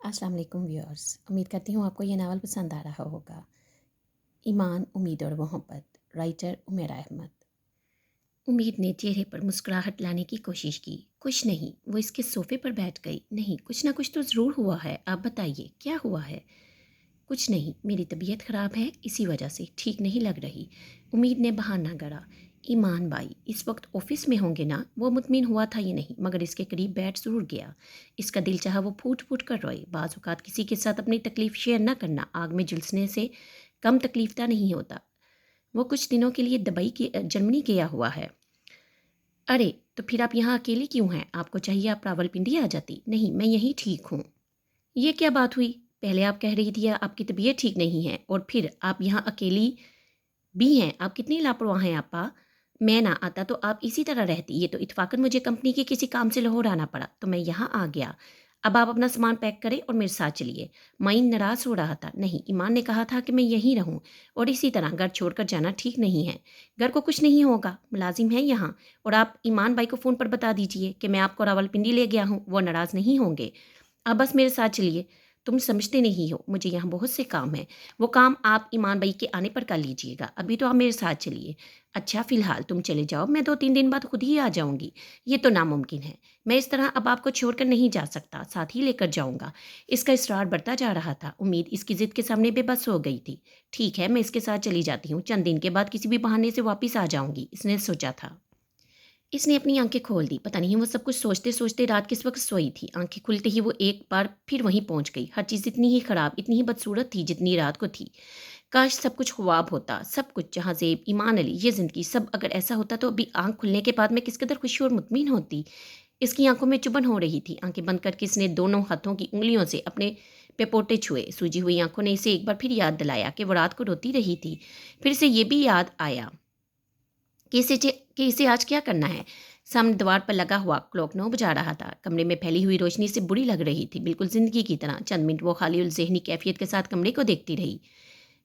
अस्सलाम वालेकुम व्यूअर्स। उम्मीद करती हूँ आपको ये नावल पसंद आ रहा होगा। ईमान, उम्मीद और मोहब्बत, राइटर उमेर अहमद। उम्मीद ने चेहरे पर मुस्कुराहट लाने की कोशिश की। कुछ नहीं, वो इसके सोफे पर बैठ गई। नहीं, कुछ ना कुछ तो ज़रूर हुआ है। आप बताइए क्या हुआ है? कुछ नहीं, मेरी तबीयत ख़राब है, इसी वजह से ठीक नहीं लग रही। उम्मीद ने बहाना गढ़ा। ईमान भाई इस वक्त ऑफिस में होंगे ना? वो मुतमिन हुआ था ये नहीं, मगर इसके करीब बैठ ज़रूर गया। इसका दिल चाहा वो फूट फूट कर रोए। बाज़ औक़ात किसी के साथ अपनी तकलीफ़ शेयर न करना आग में झुलसने से कम तकलीफ़दा नहीं होता। वो कुछ दिनों के लिए जर्मनी गया हुआ है। अरे तो फिर आप यहाँ अकेली क्यों हैं? आपको चाहिए आप रावलपिंडी आ जाती। नहीं, मैं यहीं ठीक हूँ। ये क्या बात हुई? पहले आप कह रही थी आपकी तबीयत ठीक नहीं है और फिर आप यहाँ अकेली भी हैं। आप कितनी लापरवाह हैं आपा। मैं ना आता तो आप इसी तरह रहती। ये तो इत्तेफाकन मुझे कंपनी के किसी काम से लाहौर आना पड़ा तो मैं यहाँ आ गया। अब आप अपना सामान पैक करें और मेरे साथ चलिए। माइन नाराज़ हो रहा था। नहीं, ईमान ने कहा था कि मैं यहीं रहूँ और इसी तरह घर छोड़कर जाना ठीक नहीं है। घर को कुछ नहीं होगा, मुलाजिम है यहाँ। और आप ईमान भाई को फ़ोन पर बता दीजिए कि मैं आपको रावलपिंडी ले गया हूँ, वो नाराज़ नहीं होंगे। आप बस मेरे साथ चलिए। तुम समझते नहीं हो, मुझे यहाँ बहुत से काम हैं। वो काम आप ईमान भाई के आने पर कर लीजिएगा। अभी तो आप मेरे साथ चलिए। अच्छा फ़िलहाल तुम चले जाओ, मैं 2-3 दिन बाद खुद ही आ जाऊँगी। ये तो नामुमकिन है। मैं इस तरह अब आपको छोड़कर नहीं जा सकता, साथ ही लेकर जाऊँगा। इसका इसरार बढ़ता जा रहा था। उम्मीद इसकी ज़िद के सामने बेबस हो गई थी। ठीक है, मैं इसके साथ चली जाती हूँ। चंद दिन के बाद किसी भी बहाने से वापस आ जाऊँगी, इसने सोचा था। इसने अपनी आंखें खोल दी। पता नहीं वो सब कुछ सोचते-सोचते रात किस वक़्त सोई थी। आंखें खुलते ही वो एक बार फिर वहीं पहुँच गई। हर चीज़ इतनी ही ख़राब, इतनी ही बदसूरत थी जितनी रात को थी। काश सब कुछ ख्वाब होता, सब कुछ जहाँ ज़ेब, ईमान अली, ये ज़िंदगी सब अगर ऐसा होता तो अभी आँख खुलने के बाद मैं किस कदर खुशी और मुतमिन होती। इसकी आँखों में चुभन हो रही थी। आँखें बंद करके इसने दोनों हाथों की उँगलियों से अपने पेपोटे छुए। सूजी हुई आँखों ने इसे एक बार फिर याद दिलाया कि वो रात को रोती रही थी। फिर से ये भी याद आया कि इसे आज क्या करना है। सामने दीवार पर लगा हुआ क्लॉक 9 बजा रहा था। कमरे में फैली हुई रोशनी से बुरी लग रही थी, बिल्कुल जिंदगी की तरह। चंद मिनट वो खाली उल ज़हनी कैफियत के साथ कमरे को देखती रही।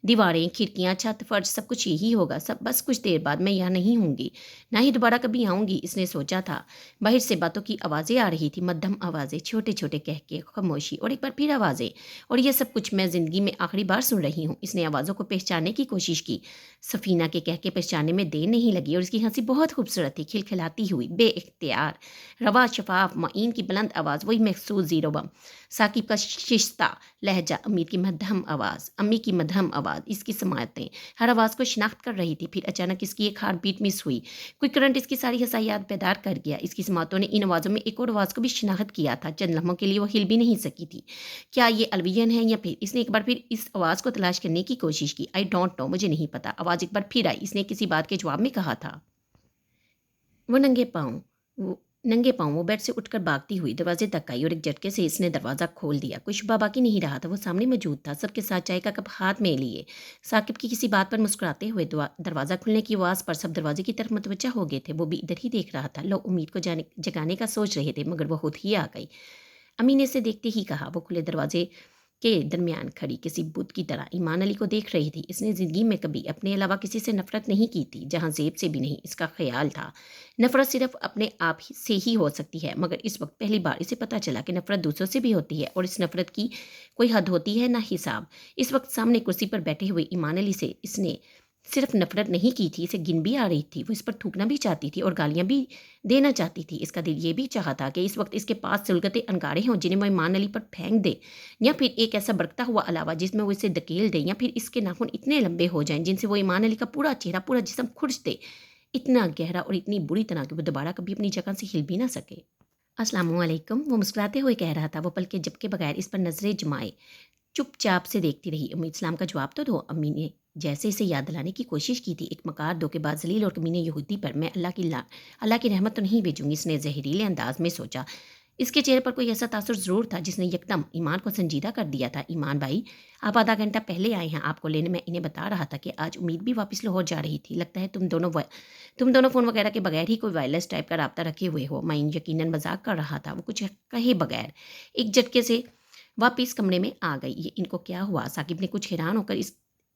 दीवारें, खिड़कियाँ, छत, फर्श सब कुछ यही होगा। सब बस कुछ देर बाद मैं यहाँ नहीं होंगी, ना ही दोबारा कभी आऊँगी, इसने सोचा था। बाहर से बातों की आवाज़ें आ रही थी, मध्यम आवाज़ें, छोटे-छोटे कहके, खामोशी और एक बार फिर आवाज़ें। और ये सब कुछ मैं ज़िंदगी में आखिरी बार सुन रही हूँ। इसने आवाज़ों को पहचानने की कोशिश की। सफ़ीना के कहके पहचानने में देर नहीं लगी और इसकी हँसी बहुत खूबसूरत थी, खिलखिलाती हुई, बेइख्तियार, रवा, शफ़ाफ, मईन की बुलंद आवाज़, वही महसूस ज़ीरो बम। साकिब का शिश्ता लहजा, अमीर की मध्यम आवाज़, अम्मी की मध्यम आवाज़, इसकी समाअतें, हर आवाज़ को शिनाख्त कर रही थी। फिर अचानक इसकी एक हार्ट बीट मिस हुई। कोई करंट इसकी सारी हसायात बेदार कर गया। इसकी समाअतों ने इन आवाज़ों में एक और आवाज़ को भी शिनाख्त किया था। चंद लम्हों के लिए वो हिल भी नहीं सकी थी। क्या ये अलवियन है या फिर? इसने एक बार फिर इस आवाज़ को तलाश करने की कोशिश की। आई डोंट नो, मुझे नहीं पता। आवाज़ एक बार फिर आई। इसने किसी बात के जवाब में कहा था। वो नंगे पाँव वो नंगे पाँव वो बेड से उठकर भागती हुई दरवाजे तक आई और एक झटके से इसने दरवाज़ा खोल दिया। कुछ शुबा बाकी नहीं रहा था, वो सामने मौजूद था, सबके साथ चाय का कप हाथ में लिए। साकिब की किसी बात पर मुस्कुराते हुए दरवाज़ा खुलने की आवाज़ पर सब दरवाजे की तरफ मुतवज्जा हो गए थे। वो भी इधर ही देख रहा था। लोग उम्मीद को जगाने का सोच रहे थे, मगर वो खुद ही आ गई। अमी ने इसे देखते ही कहा। वो खुले दरवाजे के दरमियान खड़ी किसी बुत की तरह ईमान अली को देख रही थी। इसने ज़िंदगी में कभी अपने अलावा किसी से नफ़रत नहीं की थी, जहाँ ज़ेब से भी नहीं। इसका ख़्याल था नफ़रत सिर्फ़ अपने आप से ही हो सकती है, मगर इस वक्त पहली बार इसे पता चला कि नफ़रत दूसरों से भी होती है और इस नफ़रत की कोई हद होती है ना हिसाब। इस वक्त सामने कुर्सी पर बैठे हुए ईमान अली से इसने सिर्फ नफ़रत नहीं की थी, इसे गिन भी आ रही थी। वो इस पर थूकना भी चाहती थी और गालियाँ भी देना चाहती थी। इसका दिल ये भी चाहता कि इस वक्त इसके पास सुलगते अंगारे हों जिन्हें वो ईमान अली पर फेंक दे, या फिर एक ऐसा बरकता हुआ अलावा जिसमें वो इसे धकेल दे, या फिर इसके नाखून इतने लंबे हो जाएं जिनसे वो ईमान अली का पूरा चेहरा, पूरा जिस्म खुर्च दे, इतना गहरा और इतनी बुरी तरह कि वो दोबारा कभी अपनी जगह से हिल भी ना सके। अस्सलामुअलैकुम, वो मुस्कुराते हुए कह रहा था। वो पलके झपके बगैर इस पर नजरें जमाए चुपचाप से देखती रही। उम्मीद इस्लाम का जवाब तो दो। अम्मी ने जैसे इसे याद दिलाने की कोशिश की थी। एक मकार धोखेबाज जलील और कमीने यहूदी पर मैं अल्लाह की रहमत तो नहीं भेजूंगी, इसने जहरीले अंदाज में सोचा। इसके चेहरे पर कोई ऐसा तासुर ज़रूर था जिसने यकदम ईमान को संजीदा कर दिया था। ईमान भाई, आप आधा घंटा पहले आए हैं आपको लेने। मैं इन्हें बता रहा था कि आज उम्मीद भी वापस लाहौर जा रही थी। लगता है तुम दोनों फ़ोन वगैरह के बगैर ही कोई वायरलेस टाइप का रब्ता रखे हुए हो। मैं यकीनन मजाक कर रहा था। वो कुछ कहे बगैर एक झटके से वापिस कमरे में आ गई। ये इनको क्या हुआ? साकिब ने कुछ हैरान होकर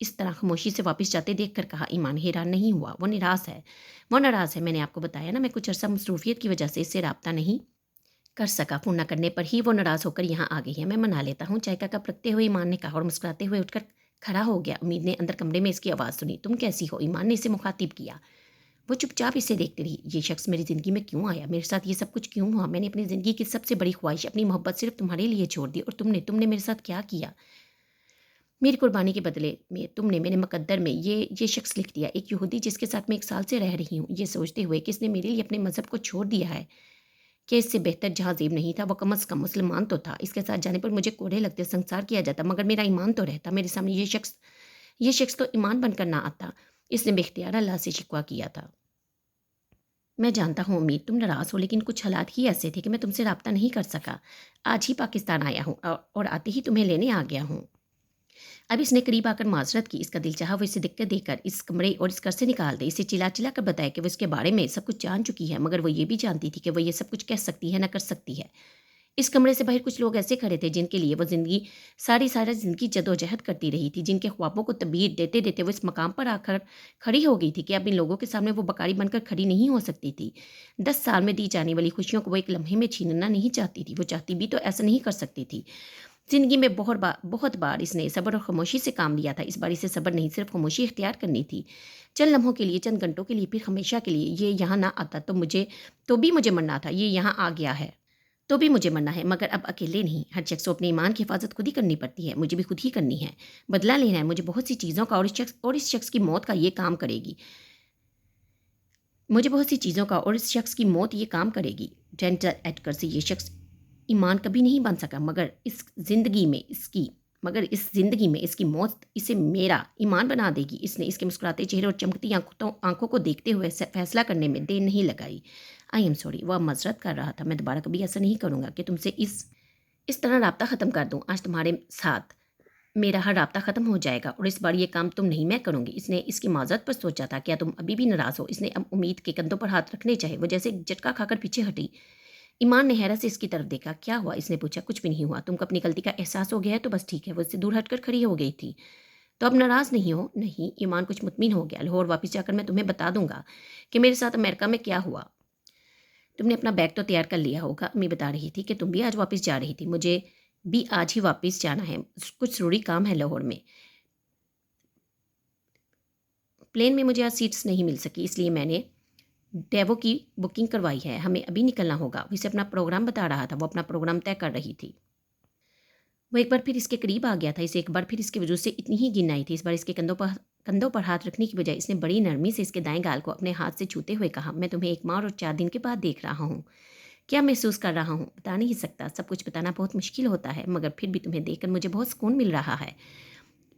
इस तरह खामोशी से वापस जाते देखकर कहा। ईमान हैरान नहीं हुआ, वो नाराज़ है। मैंने आपको बताया ना, मैं कुछ अरसा मसरूफियत की वजह से इससे रब्ता नहीं कर सका फ़ोन न करने पर ही वो नाराज़ होकर यहाँ आ गई है। मैं मना लेता हूँ, चाय का कप रखते हुए ईमान ने कहा और मुस्कुराते हुए उठकर खड़ा हो गया। उम्मीद ने अंदर कमरे में इसकी आवाज़ सुनी। तुम कैसी हो? ईमान ने इसे मुखातिब किया। वो चुपचाप इसे देखती रही। ये शख्स मेरी ज़िंदगी में क्यों आया? मेरे साथ ये सब कुछ क्यों हुआ? मैंने अपनी ज़िंदगी की सबसे बड़ी ख्वाहिश, अपनी मोहब्बत सिर्फ़ तुम्हारे लिए छोड़ दी और तुमने मेरे साथ क्या किया? मेरी कुर्बानी के बदले में तुमने मेरे मुकद्दर में ये शख्स लिख दिया, एक यहूदी जिसके साथ मैं 1 साल से रह रही हूँ, ये सोचते हुए कि इसने मेरे लिए अपने मज़हब को छोड़ दिया है। क्या इससे बेहतर जहाँ ज़ेब नहीं था, वो कम अज़ कम मुसलमान तो था। इसके साथ जाने पर मुझे कोड़े लगते, संसार किया जाता, मगर मेरा ईमान तो रहता। मेरे सामने ये शख्स तो ईमान बनकर ना आता। इसने बेख्तियार अल्लाह से शिकवा किया था। मैं जानता हूँ उम्मीद, तुम नाराज़ हो, लेकिन कुछ हालात ही ऐसे थे कि मैं तुमसे राब्ता नहीं कर सका। आज ही पाकिस्तान आया हूँ और आते ही तुम्हें लेने आ गया हूँ। अब इसने करीब आकर माजरत की। इसका दिल चाहा वो इसे दिक्कत देकर इस कमरे और इस घर से निकाल दे। इसे चिल्ला चिल्ला कर बताया कि वो इसके बारे में सब कुछ जान चुकी है, मगर वो ये भी जानती थी कि वो ये सब कुछ कह सकती है, ना कर सकती है। इस कमरे से बाहर कुछ लोग ऐसे खड़े थे जिनके लिए वो सारी ज़िंदगी जदोजहद करती रही थी, जिनके ख्वाबों को तबीयत देते देते वो इस मकाम पर आकर खड़ी हो गई थी कि अब इन लोगों के सामने वो बकारी बनकर खड़ी नहीं हो सकती थी। 10 साल में दी जाने वाली खुशियों को वो एक लम्हे में छीनना नहीं चाहती थी। वो चाहती भी तो ऐसा नहीं कर सकती थी। ज़िंदगी में बहुत बार इसने सब्र और खामोशी से काम लिया था। इस बार इसे सब्र नहीं, सिर्फ खामोशी इख्तियार करनी थी। चंद लम्हों के लिए, चंद घंटों के लिए, फिर हमेशा के लिए। ये यहाँ ना आता तो भी मुझे मरना था। ये यहाँ आ गया है तो भी मुझे मरना है, मगर अब अकेले नहीं। हर शख्स को अपने ईमान की हिफाजत खुद ही करनी पड़ती है। मुझे भी खुद ही करनी है। बदला लेना है मुझे बहुत सी चीज़ों का, और इस शख्स की मौत का ये काम करेगी। मुझे बहुत सी चीज़ों का और इस शख्स की मौत ये काम करेगी। डेंटल एडकर से ये शख्स ईमान कभी नहीं बन सका, इस ज़िंदगी में इसकी मौत इसे मेरा ईमान बना देगी। इसने इसके मुस्कुराते चेहरे और चमकती आंखों को देखते हुए फैसला करने में देर नहीं लगाई। आई एम सॉरी, वह मजरत कर रहा था। मैं दोबारा कभी ऐसा नहीं करूँगा कि तुमसे इस तरह राब्ता ख़त्म कर दूँ। आज तुम्हारे साथ मेरा हर राब्ता ख़त्म हो जाएगा और इस बार ये काम तुम नहीं, मैं करूँगी। इसने इसकी माज़रत पर सोचा था, क्या तुम अभी भी नाराज़ हो? इसने अब उम्मीद के कंधों पर हाथ रखने चाहे। वो जैसे एक झटका खाकर पीछे हटी। ईमान ने हैरत से इसकी तरफ देखा। क्या हुआ? इसने पूछा। कुछ भी नहीं हुआ। तुमको अपनी गलती का एहसास हो गया है तो बस ठीक है। वो इससे दूर हटकर खड़ी हो गई थी। तो अब नाराज़ नहीं हो? नहीं। ईमान कुछ मुतमिन हो गया। लाहौर वापस जाकर मैं तुम्हें बता दूंगा कि मेरे साथ अमेरिका में क्या हुआ। तुमने अपना बैग तो तैयार कर लिया होगा। अम्मी बता रही थी कि तुम भी आज वापस जा रही थी। मुझे भी आज ही वापस जाना है। कुछ ज़रूरी काम है लाहौर में। प्लेन में मुझे आज सीट्स नहीं मिल सकी, इसलिए मैंने डेवो की बुकिंग करवाई है। हमें अभी निकलना होगा। वो इसे अपना प्रोग्राम बता रहा था। वो अपना प्रोग्राम तय कर रही थी। वो एक बार फिर इसके करीब आ गया था। इसे एक बार फिर इसके वजूद से इतनी ही गिन आई थी। इस बार इसके कंधों पर हाथ रखने की बजाय इसने बड़ी नरमी से इसके दाएं गाल को अपने हाथ से छूते हुए कहा, मैं तुम्हें 1 माह और 4 दिन के बाद देख रहा हूँ। क्या महसूस कर रहा हूँ बता नहीं सकता। सब कुछ बताना बहुत मुश्किल होता है, मगर फिर भी तुम्हें देखकर मुझे बहुत सुकून मिल रहा है।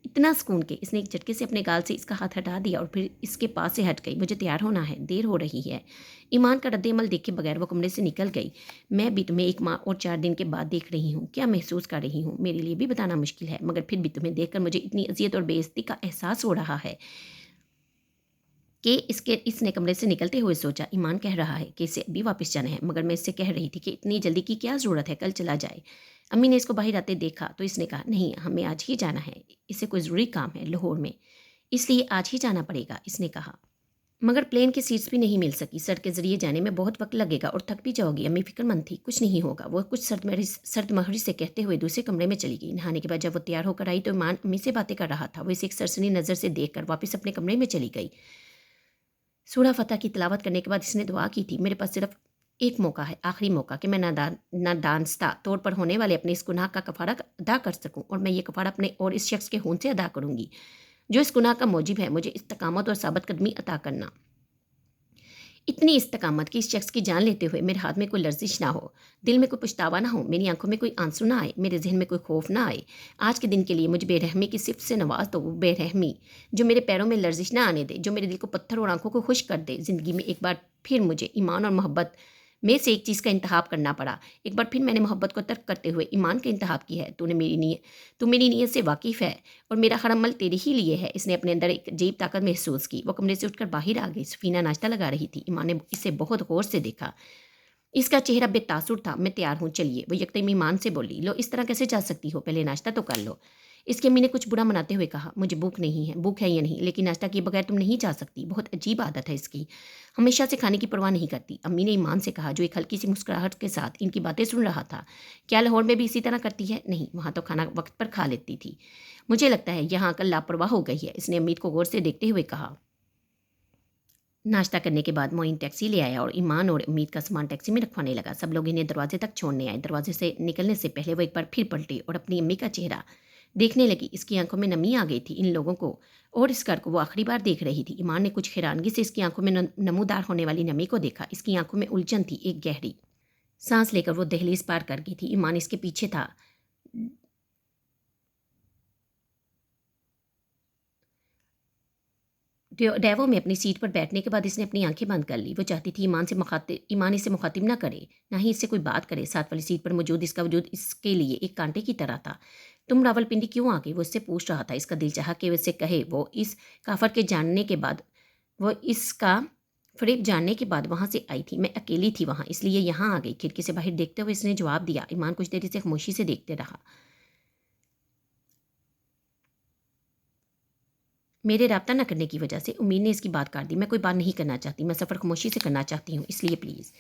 इतना सुकून के इसने एक झटके से अपने गाल से इसका हाथ हटा दिया और फिर इसके पास से हट गई। मुझे तैयार होना है, देर हो रही है। ईमान का रद्द-ए-अमल देखे बगैर वो कमरे से निकल गई। मैं भी तुम्हें 1 माह और 4 दिन के बाद देख रही हूँ। क्या महसूस कर रही हूँ मेरे लिए भी बताना मुश्किल है, मगर फिर भी तुम्हें देखकर मुझे इतनी अजियत और बेइज्जती का एहसास हो रहा है कि इसने कमरे से निकलते हुए सोचा, ईमान कह रहा है कि इसे अभी वापस जाना है, मगर मैं इससे कह रही थी कि इतनी जल्दी की क्या ज़रूरत है, कल चला जाए। अम्मी ने इसको बाहर आते देखा तो इसने कहा, नहीं हमें आज ही जाना है। इसे कोई ज़रूरी काम है लाहौर में, इसलिए आज ही जाना पड़ेगा। इसने कहा, मगर प्लेन की सीट्स भी नहीं मिल सकी। सड़क के ज़रिए जाने में बहुत वक्त लगेगा और थक भी जाओगी। अम्मी फिक्रमंद थी। कुछ नहीं होगा, वो कुछ सर्द महरी से कहते हुए दूसरे कमरे में चली गई। नहाने के बाद जब वो तैयार होकर आई तो ईमान अम्मी से बातें कर रहा था। वो इसे एक सरसरी नज़र से देखकर वापस अपने कमरे में चली गई। सूरह फतह की तिलावत करने के बाद इसने दुआ की थी, मेरे पास सिर्फ एक मौका है, आखिरी मौका, कि मैं नादानस्ता तौर पर होने वाले अपने इस गुनाह का कफ़ारा अदा कर सकूं, और मैं ये कफ़ारा अपने और इस शख्स के खून से अदा करूंगी जो इस गुनाह का मौजिब है। मुझे इस्तकामत और साबित कदमी अता करना। इतनी इस्तकामत कि इस शख्स की जान लेते हुए मेरे हाथ में कोई लर्जिश ना हो, दिल में कोई पछतावा ना हो, मेरी आंखों में कोई आंसू ना आए, मेरे जहन में कोई खौफ ना आए। आज के दिन के लिए मुझे बेरहमी की सिफ्त से नवाज दो, वो बेरहमी जो मेरे पैरों में लर्जिश ना आने दे, जो मेरे दिल को पत्थर और आंखों को खुश कर दे। ज़िंदगी में एक बार फिर मुझे ईमान और मोहब्बत में से एक चीज़ का इंतखाब करना पड़ा। एक बार फिर मैंने मोहब्बत को तर्क करते हुए ईमान का इंतखाब किया है। तू मेरी नीयत से वाकिफ़ है और मेरा हर अमल तेरे ही लिए है। इसने अपने अंदर एक अजीब ताकत महसूस की। वो कमरे से उठकर बाहर आ गई। सफीना नाश्ता लगा रही थी। ईमान ने इसे बहुत गौर से देखा। इसका चेहरा बेतासुर था। मैं तैयार हूँ, चलिए, वो यकदम ईमान से बोली। लो, इस तरह कैसे जा सकती हो? पहले नाश्ता तो कर लो। اس کی امی نے کچھ برا مناتے ہوئے کہا، مجھے بھوک نہیں ہے، بھوک ہے یا نہیں، لیکن ناشتہ کیے بغیر تم نہیں جا سکتی، بہت عجیب عادت ہے اس کی، ہمیشہ سے کھانے کی پرواہ نہیں کرتی۔ امی نے ایمان سے کہا جو ایک ہلکی سی مسکراہٹ کے ساتھ ان کی باتیں سن رہا تھا، کیا لاہور میں بھی اسی طرح کرتی ہے؟ نہیں، وہاں تو کھانا وقت پر کھا لیتی تھی، مجھے لگتا ہے یہاں کل لاپرواہ ہو گئی ہے، اس نے امید کو غور سے دیکھتے ہوئے کہا۔ ناشتہ کرنے کے بعد معین ٹیکسی لے آیا اور ایمان اور امید کا سامان ٹیکسی میں رکھوانے لگا۔ سب لوگ انہیں دروازے تک چھوڑنے آئے۔ دروازے سے نکلنے سے پہلے وہ ایک بار پھر پلٹی اور اپنی امی کا چہرہ دیکھنے لگی۔ اس کی آنکھوں میں نمی آ گئی تھی۔ ان لوگوں کو اور اس گھر کو وہ آخری بار دیکھ رہی تھی۔ ایمان نے کچھ حیرانگی سے اس کی آنکھوں میں نمودار ہونے والی نمی کو دیکھا۔ اس کی آنکھوں میں الجھن تھی، ایک گہری سانس لے کر وہ دہلیز پار کر گئی تھی۔ ایمان اس کے پیچھے تھا۔ ڈیوو میں اپنی سیٹ پر بیٹھنے کے بعد اس نے اپنی آنکھیں بند کر لی۔ وہ چاہتی تھی ایمان اسے مخاطب نہ کرے، نہ ہی اس سے کوئی بات کرے۔ ساتھ والی سیٹ پر موجود اس کا وجود اس کے لیے ایک کانٹے کی طرح تھا۔ تم راولپنڈی کیوں آ گئی؟ وہ اس سے پوچھ رہا تھا۔ اس کا دل چاہا کہ وہ اس سے کہے وہ اس کا فریب جاننے کے بعد وہاں سے آئی تھی۔ میں اکیلی تھی وہاں، اس لیے یہاں آ گئی۔ کھڑکی سے باہر دیکھتے ہوئے اس نے جواب دیا۔ ایمان کچھ دیر اسے خاموشی سے دیکھتے رہا۔ میرے رابطہ نہ کرنے کی وجہ سے امید نے اس کی بات کاٹ دی۔ میں کوئی بات نہیں کرنا چاہتی، میں سفر خاموشی سے کرنا چاہتی ہوں، اس لیے پلیز۔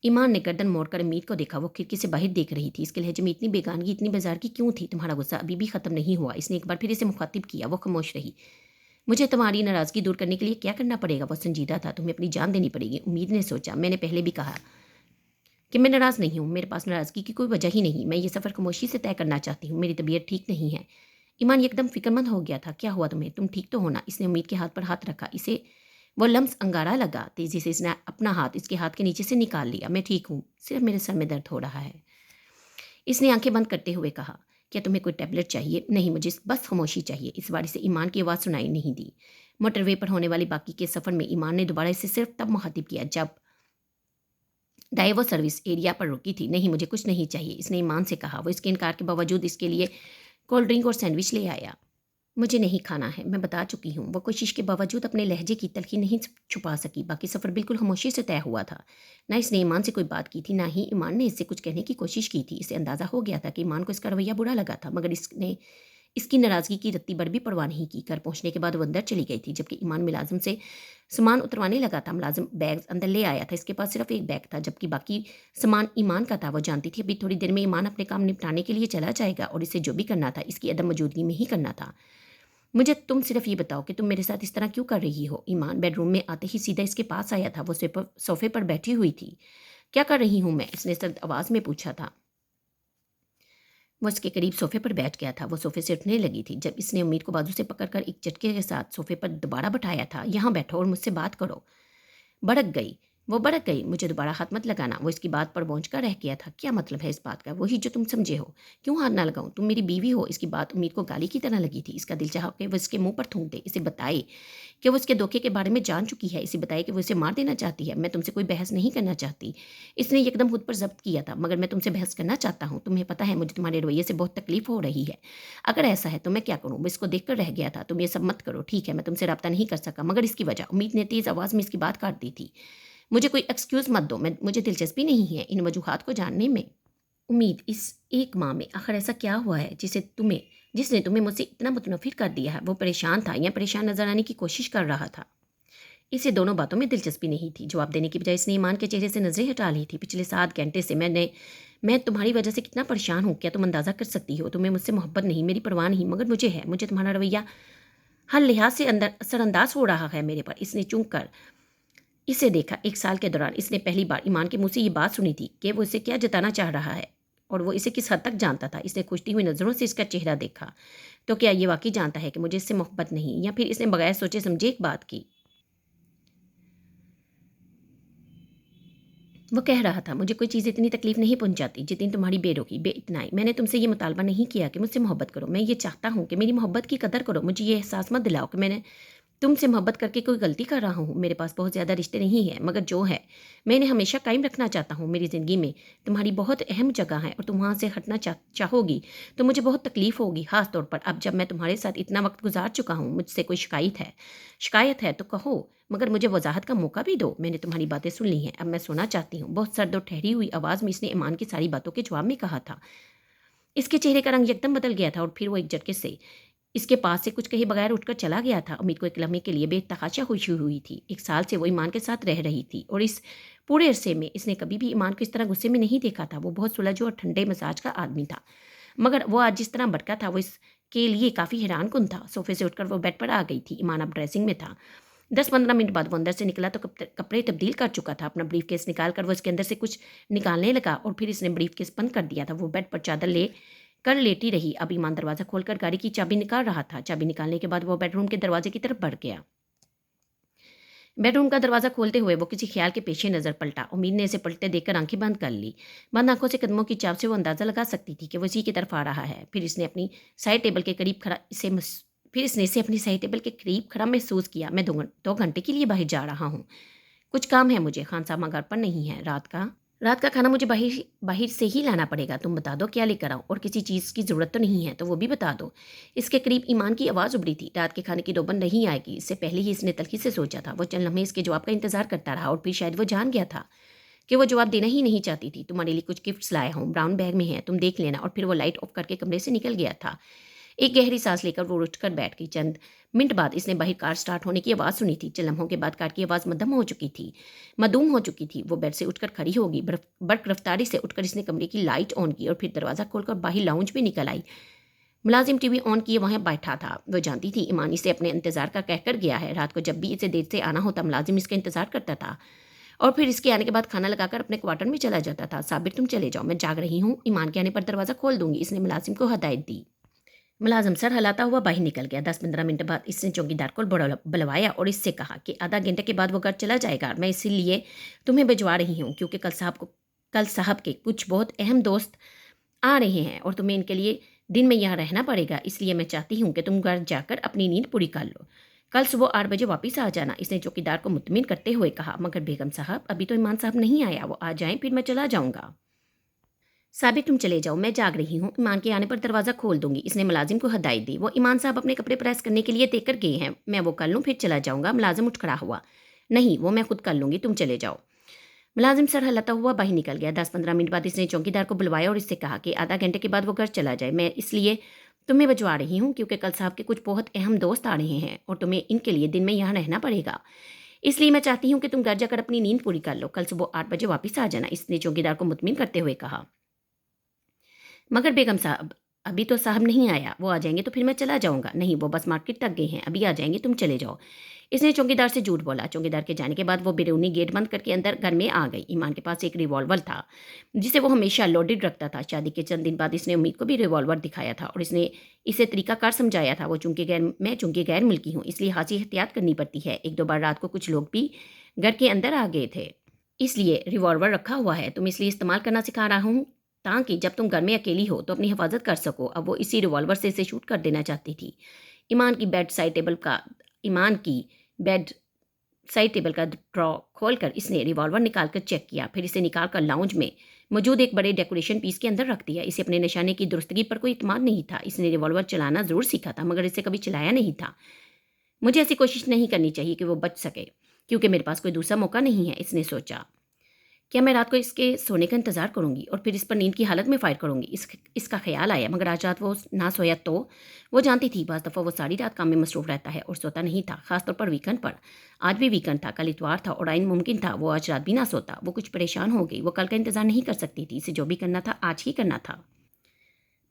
ایمان نے گردن موڑ کر امید کو دیکھا۔ وہ کھڑکی سے باہر دیکھ رہی تھی۔ اس کے لہجے میں اتنی بیگانگی، اتنی بیزارگی کیوں تھی؟ تمہارا غصہ ابھی بھی ختم نہیں ہوا؟ اس نے ایک بار پھر اسے مخاطب کیا۔ وہ خاموش رہی۔ مجھے تمہاری ناراضگی دور کرنے کے لیے کیا کرنا پڑے گا؟ وہ سنجیدہ تھا۔ تمہیں اپنی جان دینی پڑے گی۔ امید نے سوچا، میں نے پہلے بھی کہا کہ میں ناراض نہیں ہوں، میرے پاس ناراضگی کی کوئی وجہ ہی نہیں، میں یہ سفر خاموشی سے طے کرنا چاہتی ہوں، میری طبیعت ٹھیک نہیں ہے۔ ایمان ایک دم فکر مند ہو گیا تھا۔ کیا ہوا تمہیں؟ تم ٹھیک تو ہونا؟ اس نے امید کے ہاتھ پر ہاتھ رکھا۔ اسے وہ لمس انگارا لگا۔ تیزی سے اس نے اپنا ہاتھ اس کے ہاتھ کے نیچے سے نکال لیا۔ میں ٹھیک ہوں، صرف میرے سر میں درد ہو رہا ہے، اس نے آنکھیں بند کرتے ہوئے کہا۔ کیا تمہیں کوئی ٹیبلٹ چاہیے؟ نہیں، مجھے بس خاموشی چاہیے۔ اس بار اسے ایمان کی آواز سنائی نہیں دی۔ موٹر وے پر ہونے والی باقی کے سفر میں ایمان نے دوبارہ اسے صرف تب مخاطب کیا جب ڈائیو سروس ایریا پر رکی تھی۔ نہیں، مجھے کچھ نہیں چاہیے، اس نے ایمان سے کہا۔ وہ اس کے انکار کے باوجود اس کے لیے کولڈ ڈرنک اور سینڈوچ لے آیا۔ مجھے نہیں کھانا ہے، میں بتا چکی ہوں۔ وہ کوشش کے باوجود اپنے لہجے کی تلخی نہیں چھپا سکی۔ باقی سفر بالکل خاموشی سے طے ہوا تھا۔ نہ اس نے ایمان سے کوئی بات کی تھی، نہ ہی ایمان نے اس سے کچھ کہنے کی کوشش کی تھی۔ اسے اندازہ ہو گیا تھا کہ ایمان کو اس کا رویہ برا لگا تھا، مگر اس نے اس کی ناراضگی کی رتی بھر بھی پرواہ نہیں کی۔ گھر پہنچنے کے بعد وہ اندر چلی گئی تھی، جبکہ ایمان ملازم سے سامان اتروانے لگا تھا۔ ملازم بیگ اندر لے آیا تھا۔ اس کے پاس صرف ایک بیگ تھا، جبکہ باقی سامان ایمان کا تھا۔ وہ جانتی تھی ابھی تھوڑی دیر میں ایمان اپنے کام نپٹانے کے لیے چلا جائے گا اور اسے جو بھی کرنا تھا اس کی عدم موجودگی میں ہی کرنا تھا۔ مجھے تم صرف یہ بتاؤ کہ تم میرے ساتھ اس طرح کیوں کر رہی ہو؟ ایمان بیڈ روم میں آتے ہی سیدھا اس کے پاس آیا تھا۔ وہ صوفے پر بیٹھی ہوئی تھی۔ کیا کر رہی ہوں میں؟ اس نے سرد آواز میں پوچھا تھا۔ وہ اس کے قریب صوفے پر بیٹھ گیا تھا۔ وہ صوفے سے اٹھنے لگی تھی جب اس نے امید کو بازو سے پکڑ کر ایک جھٹکے کے ساتھ صوفے پر دوبارہ بٹھایا تھا۔ یہاں بیٹھو اور مجھ سے بات کرو۔ بڑک گئی۔ مجھے دوبارہ ہاتھ مت لگانا۔ وہ اس کی بات پر پہنچ کر رہ گیا تھا۔ کیا مطلب ہے اس بات کا؟ وہی جو تم سمجھے ہو۔ کیوں ہاتھ نہ لگاؤں؟ تم میری بیوی ہو۔ اس کی بات امید کو گالی کی طرح لگی تھی۔ اس کا دل چاہا کہ وہ اس کے منہ پر تھونک دے، اسے بتائے کہ وہ اس کے دھوکے کے بارے میں جان چکی ہے، اسے بتائے کہ وہ اسے مار دینا چاہتی ہے۔ میں تم سے کوئی بحث نہیں کرنا چاہتی، اس نے یکدم خود پر ضبط کیا تھا، مگر میں تم سے بحث کرنا چاہتا ہوں۔ تمہیں پتہ ہے مجھے تمہارے رویے سے بہت تکلیف ہو رہی ہے۔ اگر ایسا ہے تو میں کیا کروں؟ وہ اس کو دیکھ کر رہ گیا تھا۔ تم یہ سب مت کرو، ٹھیک ہے؟ میں تم سے رابطہ نہیں کر سکا، مگر اس کی وجہ۔ امید نے تیز آواز میں اس کی بات کاٹ دی تھی۔ مجھے کوئی ایکسکیوز مت دو، مجھے دلچسپی نہیں ہے ان وجوہات کو جاننے میں۔ امید، اس ایک ماہ میں آخر ایسا کیا ہوا ہے جس نے تمہیں مجھ سے اتنا متنفر کر دیا ہے؟ وہ پریشان تھا یا پریشان نظر آنے کی کوشش کر رہا تھا؟ اسے دونوں باتوں میں دلچسپی نہیں تھی۔ جواب دینے کی بجائے اس نے ایمان کے چہرے سے نظریں ہٹا لی تھی۔ پچھلے 7 گھنٹے سے میں تمہاری وجہ سے کتنا پریشان ہوں، کیا تم اندازہ کر سکتی ہو؟ تمہیں مجھ سے محبت نہیں، میری پرواہ نہیں، مگر مجھے ہے۔ مجھے تمہارا رویہ ہر لحاظ سے اثر انداز ہو رہا ہے میرے پر۔ اس نے چونک کر اسے دیکھا۔ 1 سال کے دوران اس نے پہلی بار ایمان کے منہ سے یہ بات سنی تھی کہ وہ اسے کیا جتانا چاہ رہا ہے، اور وہ اسے کس حد تک جانتا تھا۔ اس نے کھوجتی ہوئی نظروں سے اس کا چہرہ دیکھا۔ تو کیا یہ واقعی جانتا ہے کہ مجھے اس سے محبت نہیں، یا پھر اس نے بغیر سوچے سمجھے ایک بات کی؟ وہ کہہ رہا تھا، مجھے کوئی چیز اتنی تکلیف نہیں پہنچاتی جتنی تمہاری بے روکی، بے اتنائی۔ میں نے تم سے یہ مطالبہ نہیں کیا کہ مجھ سے محبت کرو، میں یہ چاہتا ہوں کہ میری محبت کی قدر کرو۔ مجھے یہ احساس مت دلاؤ کہ میں نے تم سے محبت کر کے کوئی غلطی کر رہا ہوں۔ میرے پاس بہت زیادہ رشتے نہیں ہیں، مگر جو ہے میں انہیں ہمیشہ قائم رکھنا چاہتا ہوں۔ میری زندگی میں تمہاری بہت اہم جگہ ہے، اور تم وہاں سے ہٹنا چاہو گی تو مجھے بہت تکلیف ہوگی، خاص طور پر اب جب میں تمہارے ساتھ اتنا وقت گزار چکا ہوں۔ مجھ سے کوئی شکایت ہے تو کہو، مگر مجھے وضاحت کا موقع بھی دو۔ میں نے تمہاری باتیں سن لی ہیں، اب میں سونا چاہتی ہوں۔ بہت سرد اور ٹھہری ہوئی آواز میں اس نے ایمان کی ساری باتوں کے جواب میں کہا تھا۔ اس کے چہرے کا رنگ یکدم بدل گیا تھا اور پھر وہ ایک جھٹکے سے اس کے پاس سے کچھ کہے بغیر اٹھ کر چلا گیا تھا۔ امید کو ایک لمحے کے لیے بے تحاشا خوشی ہوئی تھی۔ 1 سال سے وہ ایمان کے ساتھ رہ رہی تھی اور اس پورے عرصے میں اس نے کبھی بھی ایمان کو اس طرح غصے میں نہیں دیکھا تھا۔ وہ بہت سلجھا اور ٹھنڈے مزاج کا آدمی تھا، مگر وہ آج جس طرح بھڑکا تھا وہ اس کے لیے کافی حیران کن تھا۔ صوفے سے اٹھ کر وہ بیڈ پر آ گئی تھی۔ ایمان اب ڈریسنگ میں تھا۔ 10-15 منٹ بعد وہ اندر سے نکلا تو کپڑے تبدیل کر چکا تھا۔ اپنا بریف کیس نکال کر وہ اس کے اندر سے کچھ نکالنے لگا اور پھر اس نے بریف کیس بند کر دیا تھا۔ وہ بیڈ پر چادر لے کر لیٹی رہی۔ اب ایمان دروازہ کھول کر گاڑی کی چابی نکال رہا تھا۔ چابی نکالنے کے بعد وہ بیڈ روم کے دروازے کی طرف بڑھ گیا۔ بیڈ روم کا دروازہ کھولتے ہوئے وہ کسی خیال کے پیش نظر پلٹا۔ امید نے اسے پلٹتے دیکھ کر آنکھیں بند کر لی۔ بند آنکھوں سے قدموں کی چاپ سے وہ اندازہ لگا سکتی تھی کہ وہ اسی کی طرف آ رہا ہے۔ پھر اس نے اسے اپنی سائڈ ٹیبل کے قریب کھڑا محسوس کیا۔ میں 2 گھنٹے کے لیے باہر جا رہا ہوں، کچھ کام ہے مجھے۔ خان صاحب گھر پر نہیں ہے۔ رات کا کھانا مجھے باہر سے ہی لانا پڑے گا۔ تم بتا دو کیا لے کر آؤں، اور کسی چیز کی ضرورت تو نہیں ہے تو وہ بھی بتا دو۔ اس کے قریب ایمان کی آواز ابھری تھی۔ رات کے کھانے کی دوبند نہیں آئے گی، اس سے پہلے ہی اس نے تلخی سے سوچا تھا۔ وہ چند لمحے اس کے جواب کا انتظار کرتا رہا اور پھر شاید وہ جان گیا تھا کہ وہ جواب دینا ہی نہیں چاہتی تھی۔ تمہارے لیے کچھ گفٹس لایا ہوں، براؤن بیگ میں ہیں، تم دیکھ لینا۔ اور پھر وہ لائٹ آف کر کے کمرے سے نکل گیا تھا۔ ایک گہری سانس لے کر وہ اٹھ کر بیٹھ گئی۔ چند منٹ بعد اس نے باہر کار سٹارٹ ہونے کی آواز سنی تھی۔ چند لمحوں کے بعد کار کی آواز مدھم ہو چکی تھی۔ وہ بیڈ سے اٹھ کر کھڑی ہوگی۔ برق رفتاری سے اٹھ کر اس نے کمرے کی لائٹ آن کی اور پھر دروازہ کھول کر باہر لاؤنج میں نکل آئی۔ ملازم ٹی وی آن کیے وہاں بیٹھا تھا۔ وہ جانتی تھی ایمان اسے اپنے انتظار کا کہہ کر گیا ہے۔ رات کو جب بھی اسے دیر سے آنا ہوتا ملازم اس کا انتظار کرتا تھا اور پھر اس کے آنے کے بعد کھانا لگا کر اپنے کوارٹر میں چلا جاتا تھا۔ صابر تم چلے جاؤ، میں جاگ رہی ہوں، ایمان کے آنے پر دروازہ کھول دوں گی، اس نے ملازم کو ہدایت دی۔ ملازم سر ہلاتا ہوا باہر نکل گیا۔ 10-15 منٹ بعد اس نے چوکیدار کو بلوایا اور اس سے کہا کہ آدھا گھنٹے کے بعد وہ گھر چلا جائے گا۔ میں اسی لیے تمہیں بھجوا رہی ہوں کیونکہ کل صاحب کے کچھ بہت اہم دوست آ رہے ہیں اور تمہیں ان کے لیے دن میں یہاں رہنا پڑے گا، اس لیے میں چاہتی ہوں کہ تم گھر جا کر اپنی نیند پوری کر لو۔ کل صبح 8 بجے واپس آ جانا، اس نے چوکیدار کو مطمئن کرتے ہوئے کہا۔ مگر بیگم صاحب ابھی تو ایمان صاحب نہیں آیا، وہ آ جائیں پھر میں چلا جاؤں گا۔ صابر تم چلے جاؤ، میں جاگ رہی ہوں، ایمان کے آنے پر دروازہ کھول دوں گی، اس نے ملازم کو ہدایت دی۔ وہ ایمان صاحب اپنے کپڑے پریس کرنے کے لیے دے کر گئے ہیں، میں وہ کر لوں پھر چلا جاؤں گا۔ ملازم اٹھ کھڑا ہوا۔ نہیں، وہ میں خود کر لوں گی، تم چلے جاؤ۔ ملازم سر ہلاتا ہوا باہر نکل گیا۔ 10-15 منٹ بعد اس نے چوکیدار کو بلوایا اور اس سے کہا کہ آدھا گھنٹے کے بعد وہ گھر چلا جائے۔ میں اس لیے تمہیں بھجوا رہی ہوں کیونکہ کل صاحب کے کچھ بہت اہم دوست آ رہے ہیں اور تمہیں ان کے لیے دن میں یہاں رہنا پڑے گا، اس لیے میں چاہتی ہوں کہ تم گھر جا کر اپنی نیند پوری کر لو۔ کل صبح 8 بجے واپس آ جانا، اس نے چوکیدار کو مطمئن کرتے ہوئے کہا۔ مگر بیگم صاحب ابھی تو صاحب نہیں آیا، وہ آ جائیں گے تو پھر میں چلا جاؤں گا۔ نہیں، وہ بس مارکیٹ تک گئے ہیں، ابھی آ جائیں گے، تم چلے جاؤ، اس نے چوکیدار سے جھوٹ بولا۔ چوکیدار کے جانے کے بعد وہ بیرونی گیٹ بند کر کے اندر گھر میں آ گئی۔ ایمان کے پاس ایک ریوالور تھا جسے وہ ہمیشہ لوڈڈ رکھتا تھا۔ شادی کے چند دن بعد اس نے امید کو بھی ریوالور دکھایا تھا اور اس نے اسے طریقہ کار سمجھایا تھا۔ میں چونکہ غیر ملکی ہوں اس لیے خاصی احتیاط کرنی پڑتی ہے۔ 1-2 بار رات کو کچھ لوگ بھی گھر کے اندر آ گئے تھے، اس لیے ریوالور رکھا ہوا ہے۔ تم اس لیے استعمال کرنا سکھا رہا ہوں تاکہ جب تم گھر میں اکیلی ہو تو اپنی حفاظت کر سکو۔ اب وہ اسی ریوالور سے اسے شوٹ کر دینا چاہتی تھی۔ ایمان کی بیڈ سائڈ ٹیبل کا ڈرا کھول کر اس نے ریوالور نکال کر چیک کیا، پھر اسے نکال کر لاؤنج میں موجود ایک بڑے ڈیکوریشن پیس کے اندر رکھ دیا۔ اسے اپنے نشانے کی درستگی پر کوئی اعتماد نہیں تھا۔ اس نے ریوالور چلانا ضرور سیکھا تھا مگر اسے کبھی چلایا نہیں تھا۔ مجھے ایسی کوشش نہیں کرنی چاہیے کہ وہ بچ سکے کیونکہ میرے پاس کوئی دوسرا موقع نہیں ہے، اس نے سوچا۔ کیا میں رات کو اس کے سونے کا انتظار کروں گی اور پھر اس پر نیند کی حالت میں فائر کروں گی؟ اس کا خیال آیا، مگر آج رات وہ نہ سویا تو وہ جانتی تھی بعض دفعہ وہ ساری رات کام میں مصروف رہتا ہے اور سوتا نہیں تھا، خاص طور پر ویکنڈ پر۔ آج بھی ویکنڈ تھا، کل اتوار تھا اور آئین ممکن تھا وہ آج رات بھی نہ سوتا۔ وہ کچھ پریشان ہو گئی، وہ کل کا انتظار نہیں کر سکتی تھی، اسے جو بھی کرنا تھا آج ہی کرنا تھا۔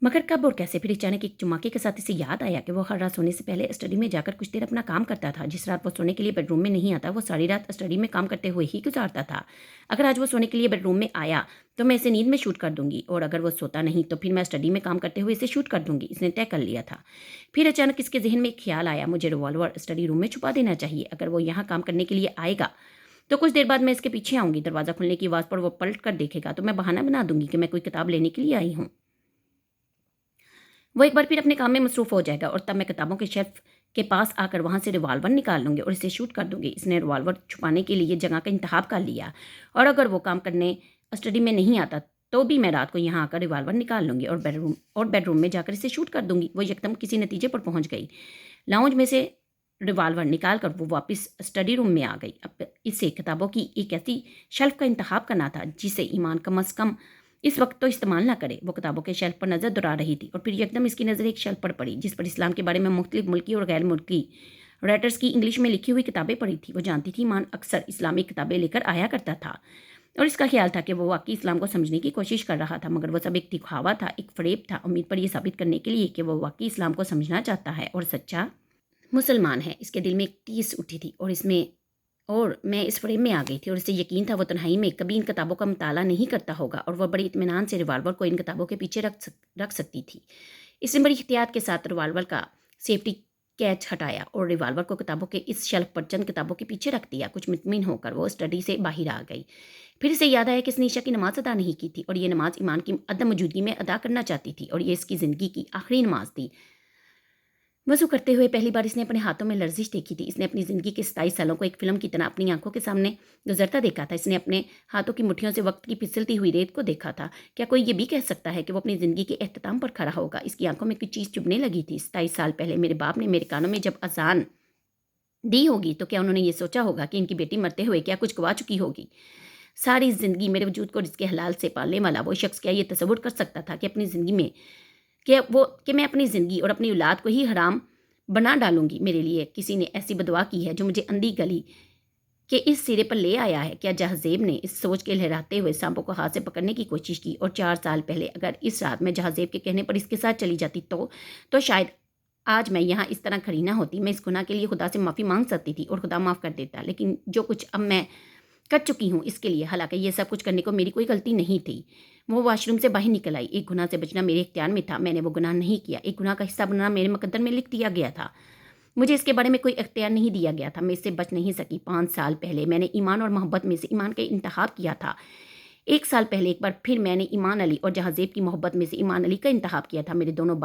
مگر کب اور کیسے؟ پھر اچانک ایک چماکے کے ساتھ اسے یاد آیا کہ وہ ہر رات سونے سے پہلے اسٹڈی میں جا کر کچھ دیر اپنا کام کرتا تھا۔ جس رات وہ سونے کے لیے بیڈ روم میں نہیں آتا وہ ساری رات اسٹڈی میں کام کرتے ہوئے ہی گزارتا تھا۔ اگر آج وہ سونے کے لیے بیڈ روم میں آیا تو میں اسے نیند میں شوٹ کر دوں گی اور اگر وہ سوتا نہیں تو پھر میں اسٹڈی میں کام کرتے ہوئے اسے شوٹ کر دوں گی، اس نے طے کر لیا تھا۔ پھر اچانک اس کے ذہن میں ایک خیال آیا، مجھے ریوالور اسٹڈی روم میں چھپا دینا چاہیے، اگر وہ یہاں کام کرنے کے لیے آئے گا تو کچھ دیر بعد میں اس کے پیچھے آؤں گی، دروازہ کھلنے کی آواز پر وہ پلٹ کر دیکھے گا تو میں بہانہ بنا دوں گی کہ میں کوئی کتاب لینے کے لیے آئی ہوں۔ وہ ایک بار پھر اپنے کام میں مصروف ہو جائے گا اور تب میں کتابوں کے شیلف کے پاس آ کر وہاں سے ریوالور نکال لوں گی اور اسے شوٹ کر دوں گی۔ اس نے ریوالور چھپانے کے لیے جگہ کا انتخاب کر لیا اور اگر وہ کام کرنے اسٹڈی میں نہیں آتا تو بھی میں رات کو یہاں آ کر ریوالور نکال لوں گی اور بیڈ روم میں جا کر اسے شوٹ کر دوں گی۔ وہ یکدم کسی نتیجے پر پہنچ گئی۔ لاؤنج میں سے ریوالور نکال کر وہ واپس اسٹڈی روم میں آ گئی۔ اب اسے کتابوں کی ایک ایسی شیلف کا انتخاب کرنا تھا جسے ایمان کم از کم इस वक्त तो इस्तेमाल ना करे। वो किताबों के शेल्फ पर नज़र दौड़ा रही थी और फिर यकदम इसकी नज़र एक शेल्फ पर पड़ी जिस पर इस्लाम के बारे में मुख्तलिफ मुल्की और गैर मुल्की राइटर्स की इंग्लिश में लिखी हुई किताबें पढ़ी थी। वो जानती थी ईमान अक्सर इस्लामिक किताबें लेकर आया करता था और इसका ख्याल था कि वो वाकई इस्लाम को समझने की कोशिश कर रहा था, मगर वो सब एक दिखावा था, एक फ़रेब था, उम्मीद पर यह साबित करने के लिए कि वो वाकई इस्लाम को समझना चाहता है और सच्चा मुसलमान है। इसके दिल में एक टीस उठी थी और मैं इस फ्रेम में आ गई थी और इसे यकीन था वो तन्हाई में कभी इन किताबों का मुताला नहीं करता होगा और वह बड़ी इत्मीनान से रिवाल्वर को इन किताबों के पीछे रख सकती थी। इसने बड़ी एहतियात के साथ रिवाल्वर का सेफ्टी कैच हटाया और रिवाल्वर को किताबों के इस शेल्फ पर चंद किताबों के पीछे रख दिया। कुछ मुतमिन होकर वो स्टडी से बाहर आ गई। फिर इसे याद आया कि इसने ईशा की नमाज अदा नहीं की थी और ये नमाज ईमान की अदम मौजूदगी में अदा करना चाहती थी और ये इसकी ज़िंदगी की आखिरी नमाज थी। वज़ू करते हुए पहली बार इसने अपने हाथों में लर्जिश देखी थी। इसने अपनी ज़िंदगी के 27 सालों को एक फ़िल्म की तरह अपनी आंखों के सामने गुजरता देखा था। इसने अपने हाथों की मुट्ठियों से वक्त की फिसलती हुई रेत को देखा था। क्या कोई ये भी कह सकता है कि वो अपनी ज़िंदगी के एख्तिताम पर खड़ा होगा? इसकी आंखों में कुछ चीज़ चुभने लगी थी। 27 साल पहले मेरे बाप ने मेरे कानों में जब अजान दी होगी तो क्या उन्होंने ये सोचा होगा कि इनकी बेटी मरते हुए क्या कुछ गवा चुकी होगी? सारी ज़िंदगी मेरे वजूद को रिज़्क़े हलाल से पालने वाला वो शख्स क्या ये तसव्वुर कर सकता था कि अपनी ज़िंदगी में कि मैं अपनी ज़िंदगी और अपनी औलाद को ही हराम बना डालूंगी? मेरे लिए किसी ने ऐसी बदुआ की है जो मुझे अंधी गली के इस सिरे पर ले आया है? क्या जहाज़ेब ने इस सोच के लहराते हुए सांपों को हाथ से पकड़ने की कोशिश की और 4 साल पहले अगर इस रात में जहाज़ेब के कहने पर इसके साथ चली जाती तो शायद आज मैं यहाँ इस तरह खड़ी ना होती। मैं इस गुनाह के लिए खुदा से माफ़ी मांग सकती थी और खुदा माफ़ कर देता, लेकिन जो कुछ अब मैं कर चुकी हूँ इसके लिए, हालांकि ये सब कुछ करने को मेरी कोई गलती नहीं थी। वो वॉशरूम से बाहर निकल आई। एक गुनाह से बचना मेरे इख्तियार में था। मैंने वो गुनाह नहीं किया। एक गुनाह का हिस्सा बनना मेरे मुकद्दर में लिख दिया गया था। मुझे इसके बारे में कोई इख्तियार नहीं दिया गया था। मैं इससे बच नहीं सकी। 5 साल पहले मैंने ईमान और मोहब्बत में से ईमान का इंतखाब किया था। 1 साल पहले एक बार फिर मैंने ईमान अली और जहाज़ेब की मोहब्बत में से ईमान अली का इंतखाब किया था। मेरे दोनों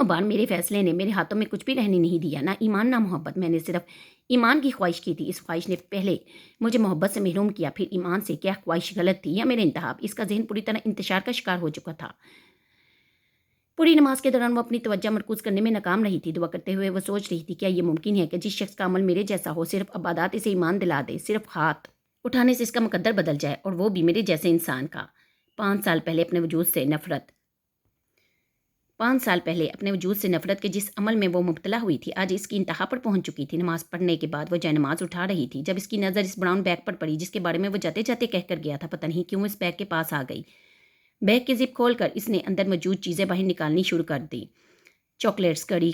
बार मेरे फैसले ने मेरे हाथों में कुछ भी रहने नहीं दिया, ना ईमान ना मोहब्बत। मैंने सिर्फ ईमान की ख्वाहिश की थी। इस ख्वाहिश ने पहले मुझे मोहब्बत से महरूम किया, फिर ईमान से। क्या ख्वाहिश गलत थी या मेरे इंतखाब? इसका जहन पूरी तरह इंतशार का शिकार हो चुका था। पूरी नमाज के दौरान वो अपनी तवज्जो मरकूज़ करने में नाकाम रही थी। दुआ करते हुए वो सोच रही थी, क्या ये मुमकिन है कि जिस शख्स का अमल मेरे जैसा हो, सिर्फ अबादात इसे ईमान दिला दे, सिर्फ हाथ उठाने से इसका मुकद्दर बदल जाए, और वो भी मेरे जैसे इंसान का। 5 साल पहले अपने वजूद से नफरत के जिस अमल में वो मुब्तला हुई थी, आज इसकी इंतहा पर पहुंच चुकी थी। नमाज पढ़ने के बाद वो जयनमाज उठा रही थी जब इसकी नज़र इस ब्राउन बैग पर पड़ी जिसके बारे में वो जाते जाते कहकर गया था। पता नहीं क्यों इस बैग के पास आ गई। बैग की जिप खोलकर इसने अंदर मौजूद चीज़ें बाहर निकालनी शुरू कर दी। चॉकलेट्स, कड़ी,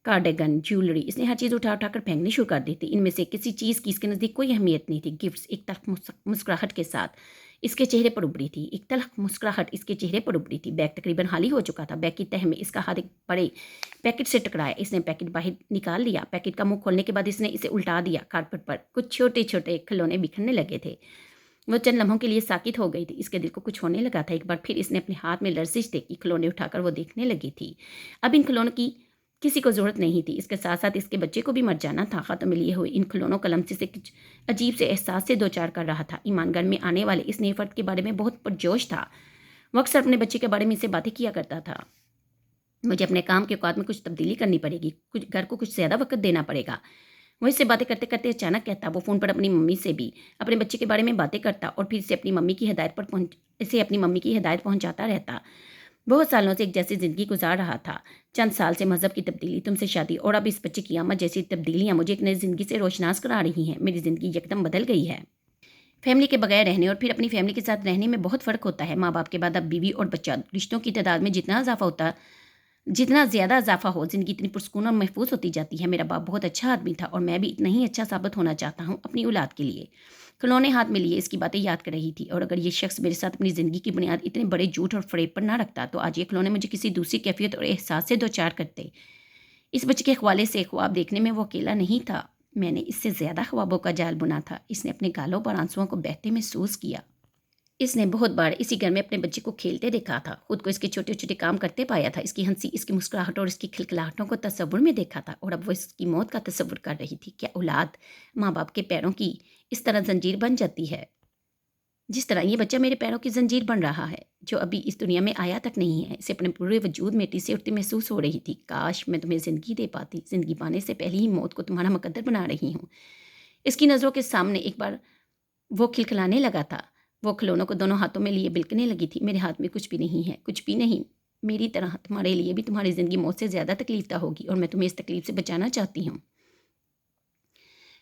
कार्डिगन, ज्वेलरी। इसने हर चीज़ उठा उठा कर फेंकनी शुरू कर दी थी। इनमें से किसी चीज़ की इसके नज़दीक कोई अहमियत नहीं थी। गिफ्ट्स एक तल्ख मुस्कुराहट के साथ इसके चेहरे पर उभरी थी। एक तल्ख मुस्कुराहट इसके चेहरे पर उभरी थी। बैग तकरीबन खाली हो चुका था। बैग की तह में इसका हाथ एक बड़े पैकेट से टकराया। इसने पैकेट बाहर निकाल लिया। पैकेट का मुंह खोलने के बाद इसने इसे उल्टा दिया। कारपेट पर कुछ छोटे छोटे खिलौने बिखरने लगे थे। वो चंद लम्हों के लिए साकित हो गई थी। इसके दिल को कुछ होने लगा था। एक बार फिर इसने अपने हाथ में लर्जिश देखी। खिलौने उठाकर वो देखने लगी थी। अब इन खिलौनों की किसी को ज़रूरत नहीं थी। इसके साथ साथ इसके बच्चे को भी मर जाना था। ख़त्म लिए हुए इन खिलौनों का लम्से से कुछ अजीब से एहसास से दो चार कर रहा था। ईमानगढ़ में आने वाले इस नए फ़र्द के बारे में बहुत पुरजोश था। वो अक्सर अपने बच्चे के बारे में इससे बातें किया करता था। मुझे अपने काम के औकात में कुछ तब्दीली करनी पड़ेगी, कुछ घर को कुछ ज़्यादा वक्त देना पड़ेगा। वो इससे बातें करते करते अचानक कहता, वो फ़ोन पर अपनी मम्मी से भी अपने बच्चे के बारे में बातें करता और फिर इसे अपनी मम्मी की हिदायत पहुंचाता रहता। बहुत सालों से एक जैसी ज़िंदगी गुजार रहा था। चंद साल से मज़हब की तब्दीली, तुमसे शादी और अब इस बच्चे की आमद जैसी तब्दीलियाँ मुझे एक नई ज़िंदगी से रोशनास करा रही हैं। मेरी ज़िंदगी एकदम बदल गई है। फैमिली के बगैर रहने और फिर अपनी फैमिली के साथ रहने में बहुत फ़र्क होता है। माँ बाप के बाद अब बीवी और बच्चा, रिश्तों की तादाद में जितना ज़्यादा इजाफा हो, ज़िंदगी इतनी पुरस्कून और महफूज होती जाती है। मेरा बाप बहुत अच्छा आदमी था और मैं भी इतना ही अच्छा साबित होना चाहता हूँ अपनी औलाद के लिए। खिलौने हाथ में लिए इसकी बातें याद कर रही थी, और अगर ये शख्स मेरे साथ अपनी ज़िंदगी की बुनियाद इतने बड़े झूठ और फरेब पर ना रखता तो आज ये खिलौने मुझे किसी दूसरी कैफियत और एहसास से दो चार करते। इस बच्चे के हवाले से ख्वाब देखने में वो अकेला नहीं था। मैंने इससे ज़्यादा ख्वाबों का जाल बुना था। इसने अपने गालों पर आंसुओं को बहते महसूस किया। इसने बहुत बार इसी घर में अपने बच्चे को खेलते देखा था, खुद को इसके छोटे छोटे काम करते पाया था, इसकी हंसी, इसकी मुस्कुराहट और इसकी खिलखिलाहटों को तस्वुर में देखा था, और अब वो इसकी मौत का तस्वुर कर रही थी। क्या औलाद माँ बाप के पैरों की इस तरह जंजीर बन जाती है जिस तरह ये बच्चा मेरे पैरों की जंजीर बन रहा है, जो अभी इस दुनिया में आया तक नहीं है? इसे अपने पूरे वजूद में टीसे उठती महसूस हो रही थी। काश मैं तुम्हें ज़िंदगी दे पाती। ज़िंदगी पाने से पहले ही मौत को तुम्हारा मुकद्दर बना रही हूँ। इसकी नज़रों के सामने एक बार वो खिलखिलाने लगा था। وہ کھلونوں کو دونوں ہاتھوں میں لیے بلکنے لگی تھی. میرے ہاتھ میں کچھ بھی نہیں ہے, کچھ بھی نہیں. میری طرح تمہارے لیے بھی تمہاری زندگی موت سے زیادہ تکلیف دہ ہوگی, اور میں تمہیں اس تکلیف سے بچانا چاہتی ہوں.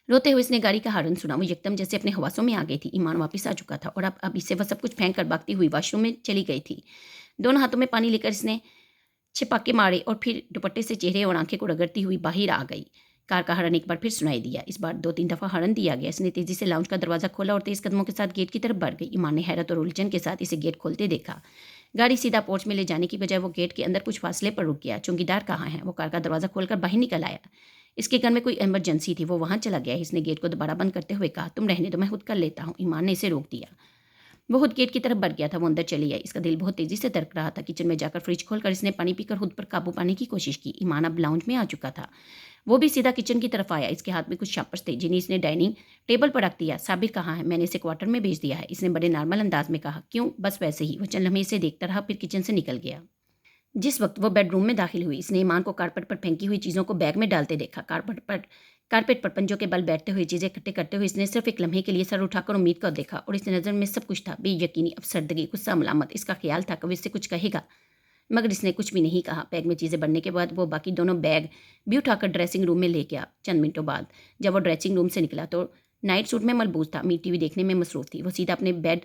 روتے ہوئے اس نے گاڑی کا ہارن سنا. وہ یکدم جیسے اپنے حواسوں میں آ گئی تھی. ایمان واپس آ چکا تھا, اور اب اسے وہ سب کچھ پھینک کر بھاگتی ہوئی واش روم میں چلی گئی تھی. دونوں ہاتھوں میں پانی لے کر اس نے چھپاکے مارے اور پھر دوپٹے سے چہرے اور آنکھیں کو رگڑتی ہوئی باہر آ گئی. کار کا ہارن ایک بار پھر سنائی دیا. اس بار 2-3 دفعہ ہارن دیا گیا. اس نے تیزی سے لاؤنج کا دروازہ کھولا اور تیز قدموں کے ساتھ گیٹ کی طرف بڑھ گئی. ایمان نے حیرت اور الجھن کے ساتھ اسے گیٹ کھولتے دیکھا. گاڑی سیدھا پورچ میں لے جانے کی بجائے وہ گیٹ کے اندر کچھ فاصلے پر رک گیا. چونکیدار کہاں ہے؟ وہ کار کا دروازہ کھول کر باہر نکل آیا. اس کے گھر میں کوئی ایمرجنسی تھی, وہ وہاں چلا گیا. اس نے گیٹ کو دوبارہ بند کرتے ہوئے کہا, تم رہنے دو, میں خود کر لیتا ہوں. ایمان نے اسے روک دیا. وہ خود گیٹ کی طرف بڑھ گیا تھا. وہ اندر چلی آئی. اس کا دل بہت تیزی سے دھڑک رہا تھا. کچن میں جا کر فریج کھول کر اس نے پانی پی کر خود پر قابو پانے کی کوشش کی. ایمان اب لاؤنج میں آ چکا تھا. وہ بھی سیدھا کچن کی طرف آیا. اس کے ہاتھ میں کچھ شاپرز تھے جنہیں اس نے ڈائننگ ٹیبل پر رکھ دیا. صابر کہاں ہے؟ میں نے اسے کوارٹر میں بھیج دیا ہے, اس نے بڑے نارمل انداز میں کہا. کیوں؟ بس ویسے ہی. وہ چند لمحے اسے دیکھتا رہا, پھر کچن سے نکل گیا. جس وقت وہ بیڈ روم میں داخل ہوئی, اس نے ایمان کو کارپیٹ پر پھینکی ہوئی چیزوں کو بیگ میں ڈالتے دیکھا. کارپیٹ پر پنجوں کے بل بیٹھتے ہوئے چیزیں اکٹھے کرتے ہوئے اس نے صرف ایک لمحے کے لیے سر اٹھا کر امید کو دیکھا, اور اس کی نظر میں سب کچھ تھا. بے یقینی, افسردگی, غصہ, ملامت. اس کا خیال تھا کہ وہ اس سے کچھ کہے گا, مگر اس نے کچھ بھی نہیں کہا. بیگ میں چیزیں بھرنے کے بعد وہ باقی دونوں بیگ بھی اٹھا کر ڈریسنگ روم میں لے گیا. چند منٹوں بعد جب وہ ڈریسنگ روم سے نکلا تو نائٹ سوٹ میں ملبوس تھا. امی ٹی وی دیکھنے میں مصروف تھی. وہ سیدھا اپنے بیڈ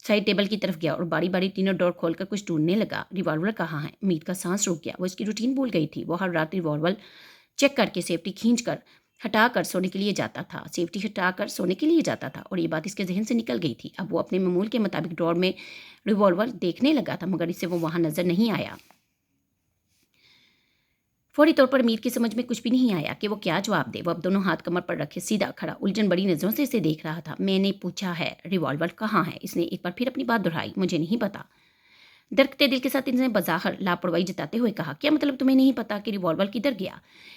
سائڈ ٹیبل کی طرف گیا اور باری باری تینوں ڈور کھول کر کچھ ڈھونڈنے لگا. ریوالور کہاں ہے؟ امید کا سانس رک گیا. وہ اس کی روٹین بھول گئی تھی. وہ ہر رات ریوالور چیک کر کے سیفٹی کھینچ کر ہٹا کر سونے کے لیے جاتا تھا. سیفٹی ہٹا کر سونے کے لیے جاتا تھا, اور یہ بات اس کے ذہن سے نکل گئی تھی. اب وہ اپنے معمول کے مطابق ڈور میں ریوالور دیکھنے لگا تھا, مگر اسے وہ وہاں نظر نہیں آیا. فوری طور پر امید کی سمجھ میں کچھ بھی نہیں آیا کہ وہ کیا جواب دے. وہ اب دونوں ہاتھ کمر پر رکھے سیدھا کھڑا الجھن بڑی نظروں سے اسے دیکھ رہا تھا. میں نے پوچھا ہے ریوالور کہاں ہے؟ اس نے ایک بار پھر اپنی بات دہرائی. مجھے نہیں پتا. درکتے دل کے ساتھ اس نے بظاہر لاپرواہی جتاتے ہوئے کہا. کیا مطلب تمہیں نہیں پتا کہ ریوالور کدھر گیا؟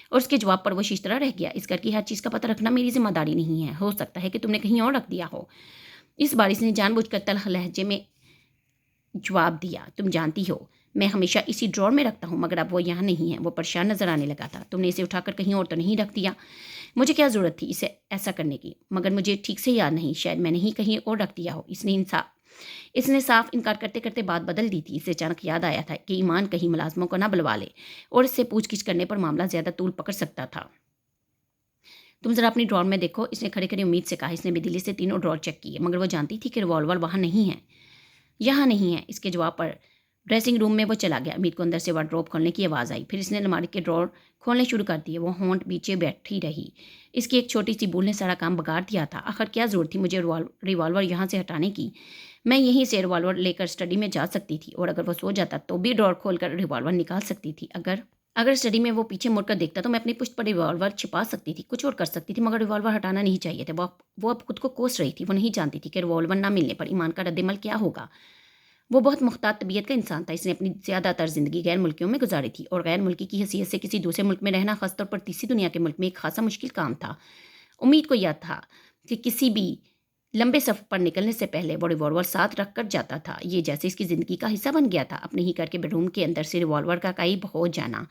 اور اس کے جواب پر وہ شش طرح رہ گیا. اس گھر کی ہر چیز کا پتہ رکھنا میری ذمہ داری نہیں ہے. ہو سکتا ہے کہ تم نے کہیں اور رکھ دیا ہو. اس بار اس نے جان بوجھ کر تلخ لہجے میں جواب دیا. تم جانتی ہو میں ہمیشہ اسی ڈرور میں رکھتا ہوں, مگر اب وہ یہاں نہیں ہے. وہ پریشان نظر آنے لگا تھا. تم نے اسے اٹھا کر کہیں اور تو نہیں رکھ دیا؟ مجھے کیا ضرورت تھی اسے ایسا کرنے کی؟ مگر مجھے ٹھیک سے یاد نہیں. شاید میں نے ہی کہیں اور رکھ دیا ہو. اس نے صاف انکار کرتے کرتے بات بدل دی تھی. اسے اچانک یاد آیا تھا کہ ایمان کہیں ملازموں کو نہ بلوا لے, اور اس سے پوچھ گچھ کرنے پر معاملہ زیادہ طول پکڑ سکتا تھا. تم ذرا اپنی ڈرور میں دیکھو, اس نے کھڑے کھڑے امید سے کہا. اس نے بے دلی سے تینوں ڈرور چیک کیے, مگر وہ جانتی تھی کہ ریوالور وہاں نہیں ہے. یہاں نہیں ہے. اس کے جواب پر ڈریسنگ روم میں وہ چلا گیا. امید کو اندر سے وارڈروب کھولنے کی آواز آئی. پھر اس نے الماری کے ڈرور کھولنے شروع کر دیے. وہ ہونٹ پیچھے بیٹھی رہی. اس کی ایک چھوٹی سی بھول نے سارا کام بگاڑ دیا تھا. آخر کیا ضرورت تھی مجھے ریوالور یہاں سے ہٹانے کی؟ میں یہیں سے ریوالور لے کر اسٹڈی میں جا سکتی تھی, اور اگر وہ سو جاتا تو بھی ڈرور کھول کر ریوالور نکال سکتی تھی. اگر اسٹڈی میں وہ پیچھے مڑ کر دیکھتا تو میں اپنی پشت پر ریوالور چھپا سکتی تھی, کچھ اور کر سکتی تھی, مگر ریوالور ہٹانا نہیں چاہیے تھا. وہ اب خود کو کوس رہی تھی. وہ نہیں جانتی تھی کہ ریوالور نہ ملنے پر ایمان کا رد عمل کیا ہوگا. وہ بہت محتاط طبیعت کا انسان تھا. اس نے اپنی زیادہ تر زندگی غیر ملکیوں میں گزاری تھی, اور غیر ملکی کی حیثیت سے کسی دوسرے ملک میں رہنا, خاص طور پر تیسری دنیا کے ملک میں, ایک خاصا مشکل کام تھا. امید کو یاد تھا کہ کسی بھی لمبے سفر پر نکلنے سے پہلے وہ ریوالور ساتھ رکھ کر جاتا تھا. یہ جیسے اس کی زندگی کا حصہ بن گیا تھا. اپنے ہی گھر کے بیڈ روم کے اندر سے ریوالور کا غائب ہو جانا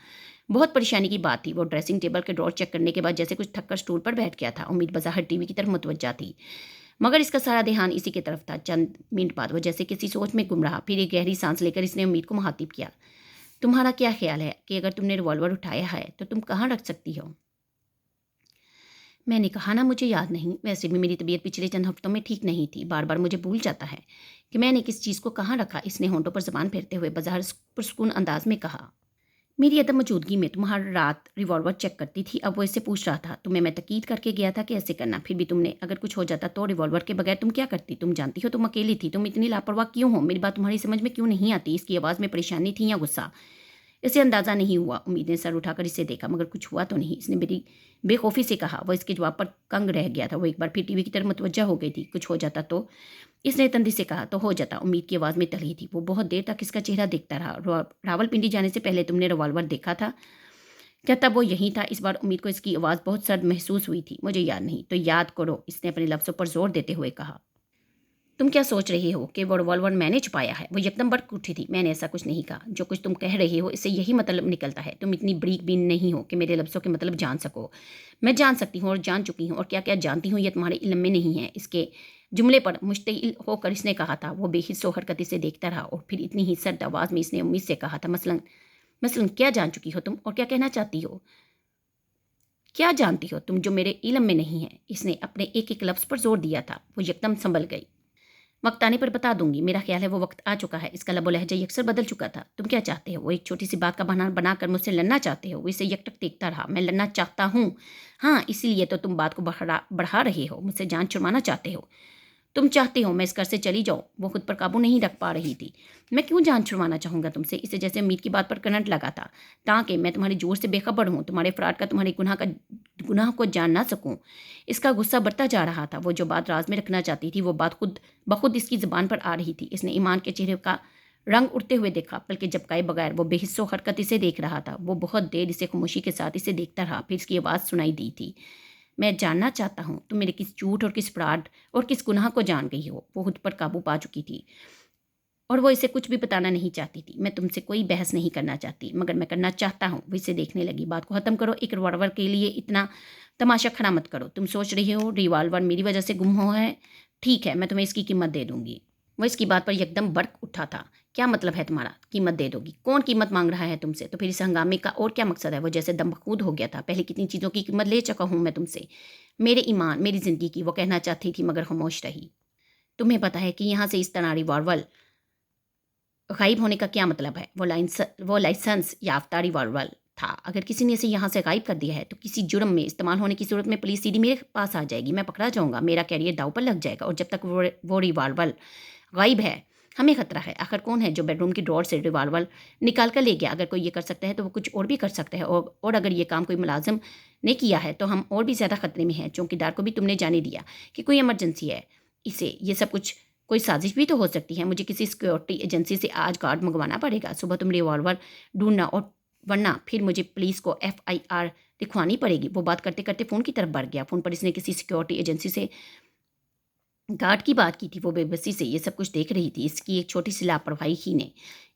بہت پریشانی کی بات تھی. وہ ڈریسنگ ٹیبل کے ڈرور چیک کرنے کے بعد جیسے کچھ تھک کر اسٹول پر بیٹھ گیا تھا. امید بظاہر ٹی وی کی طرف متوجہ تھی, مگر اس کا سارا دھیان اسی کی طرف تھا. چند منٹ بعد وہ جیسے کسی سوچ میں گم رہا. پھر ایک گہری سانس لے کر اس نے امید کو مخاطب کیا. تمہارا کیا خیال ہے کہ اگر تم نے ریوالور اٹھایا ہے تو تم کہاں رکھ سکتی ہو؟ میں نے کہا نا مجھے یاد نہیں. ویسے بھی میری طبیعت پچھلے چند ہفتوں میں ٹھیک نہیں تھی. بار بار مجھے بھول جاتا ہے کہ میں نے کس چیز کو کہاں رکھا. اس نے ہونٹوں پر زبان پھیرتے ہوئے بظاہر پرسکون انداز میں کہا. میری عدم موجودگی میں تم ہر رات ریوالور چیک کرتی تھی. اب وہ اس سے پوچھ رہا تھا. تمہیں میں تاکید کر کے گیا تھا کہ ایسے کرنا, پھر بھی تم نے. اگر کچھ ہو جاتا تو ریوالور کے بغیر تم کیا کرتی؟ تم جانتی ہو تم اکیلی تھی. تم اتنی لاپرواہ کیوں ہو؟ میری بات تمہاری سمجھ میں کیوں نہیں آتی؟ اس کی آواز میں پریشانی تھی یا غصہ؟ اسے اندازہ نہیں ہوا. امید نے سر اٹھا کر اسے دیکھا, مگر کچھ ہوا تو نہیں. اس نے میری بے خوفی سے کہا. وہ اس کے جواب پر کنگ رہ گیا تھا. وہ ایک بار پھر ٹی وی کی طرف متوجہ ہو گئی تھی. کچھ ہو جاتا تو؟ اس نے تندی سے کہا. تو ہو جاتا. امید کی آواز میں تلخی تھی. وہ بہت دیر تک اس کا چہرہ دیکھتا رہا. راولپنڈی جانے سے پہلے تم نے ریوالور دیکھا تھا؟ کیا تب وہ یہیں تھا؟ اس بار امید کو اس کی آواز بہت سرد محسوس ہوئی تھی. مجھے یاد نہیں. تو یاد کرو, اس نے اپنے لفظوں پر زور دیتے ہوئے کہا. تم کیا سوچ رہے ہو کہ وہ ریوالور میں نے چھپایا ہے؟ وہ یکدم بڑک اٹھی تھی. میں نے ایسا کچھ نہیں کہا. جو کچھ تم کہہ رہے ہو اس سے یہی مطلب نکلتا ہے. تم اتنی بریک بین نہیں ہو کہ میرے لفظوں کے مطلب جان سکو. میں جان سکتی ہوں اور جان چکی ہوں, اور کیا کیا جانتی ہوں یہ تمہارے علم میں نہیں ہے. اس کے जुमले पर मुश्तइल होकर इसने कहा था। वो बेहिस्स हरकत से देखता रहा और फिर इतनी ही सर्द आवाज़ में इसने उम्मीद से कहा था, मसलन क्या जान चुकी हो तुम और क्या कहना चाहती हो? क्या जानती हो तुम जो मेरे इल्म में नहीं है? इसने अपने एक एक लफ्ज़ पर जोर दिया था। वो यकदम संभल गई। वक्त आने पर बता दूंगी, मेरा ख्याल है वो वक्त आ चुका है। इसका लबो लहजा यकसर बदल चुका था। तुम क्या चाहते हो? वो एक छोटी सी बात का बहाना बनाकर मुझसे लड़ना चाहते हो? वो इसे यकटक देखता रहा। मैं लड़ना चाहता हूँ? हाँ, इसीलिए तो तुम बात को बढ़ा रहे हो, मुझसे जान छुड़वाना चाहते हो। तुम चाहते हो मैं इस घर से चली जाऊँ? वो खुद पर काबू नहीं रख पा रही थी। मैं क्यों जान छुड़वाना चाहूँगा तुमसे? इसे जैसे उम्मीद की बात पर करंट लगा था, ताकि मैं तुम्हारे जोर से बेखबर हूँ, तुम्हारे फ्रॉड का, तुम्हारे गुनाह को जान ना सकूँ। इसका गुस्सा बढ़ता जा रहा था। वो जो बात राज में रखना चाहती थी वो बात खुद बखुद इसकी ज़बान पर आ रही थी। इसने ईमान के चेहरे का रंग उड़ते हुए देखा, बल्कि झपकाए बगैर वो बेहिस्सो हरकत इसे देख रहा था। वो बहुत देर इसे खामोशी के साथ इसे देखता रहा। फिर इसकी आवाज़ सुनाई दी थी, मैं जानना चाहता हूँ तुम मेरे किस झूठ और किस फ्रॉड और किस गुनाह को जान गई हो। वो खुद पर काबू पा चुकी थी और वो इसे कुछ भी बताना नहीं चाहती थी। मैं तुमसे कोई बहस नहीं करना चाहती, मगर मैं करना चाहता हूँ। वो इसे देखने लगी। बात को ख़त्म करो। एक रिवॉल्वर के लिए इतना तमाशा खड़ा मत करो। तुम सोच रही हो रिवॉल्वर मेरी वजह से गुम हुआ है? ठीक है, मैं तुम्हें इसकी कीमत दे दूंगी। वो इसकी बात पर एकदम बरक उठा था। क्या मतलब है तुम्हारा? कीमत दे दोगी? कौन कीमत मांग रहा है तुमसे? तो फिर इस हंगामे का और क्या मकसद है? वो जैसे दमबख्तूर हो गया था। पहले कितनी चीज़ों की कीमत ले चुका हूँ मैं तुमसे, मेरे ईमान, मेरी ज़िंदगी की। वो कहना चाहती थी मगर खामोश रही। तुम्हें पता है कि यहाँ से इस तरह रिवॉल्वर गायब होने का क्या मतलब है? वो लाइसेंस याफ्ता रिवॉल्वर था। अगर किसी ने इसे यहाँ से गायब कर दिया है तो किसी जुर्म में इस्तेमाल होने की सूरत में पुलिस सीधी मेरे पास आ जाएगी। मैं पकड़ा जाऊँगा, मेरा कैरियर दाव पर लग जाएगा। और जब तक वो रिवॉल्वर गायब है, हमें खतरा है। आखिर कौन है जो बेडरूम की ड्रॉर से रिवॉल्वर निकाल कर ले गया? अगर कोई ये कर सकता है तो वो कुछ और भी कर सकता है। और अगर ये काम कोई मुलाजिम ने किया है तो हम और भी ज़्यादा खतरे में हैं। चौकीदार को भी तुमने जाने दिया कि कोई इमरजेंसी है। इसे ये सब कुछ कोई साजिश भी तो हो सकती है। मुझे किसी सिक्योरिटी एजेंसी से आज गार्ड मंगवाना पड़ेगा। सुबह तुम रिवॉल्वर ढूंढना, और वरना फिर मुझे पुलिस को FIR दिखवानी पड़ेगी। वो बात करते करते फ़ोन की तरफ बढ़ गया। फ़ोन पर इसने किसी सिक्योरिटी एजेंसी से गार्ड की बात की थी। वो बेबसी से ये सब कुछ देख रही थी। इसकी एक छोटी सी लापरवाही ही ने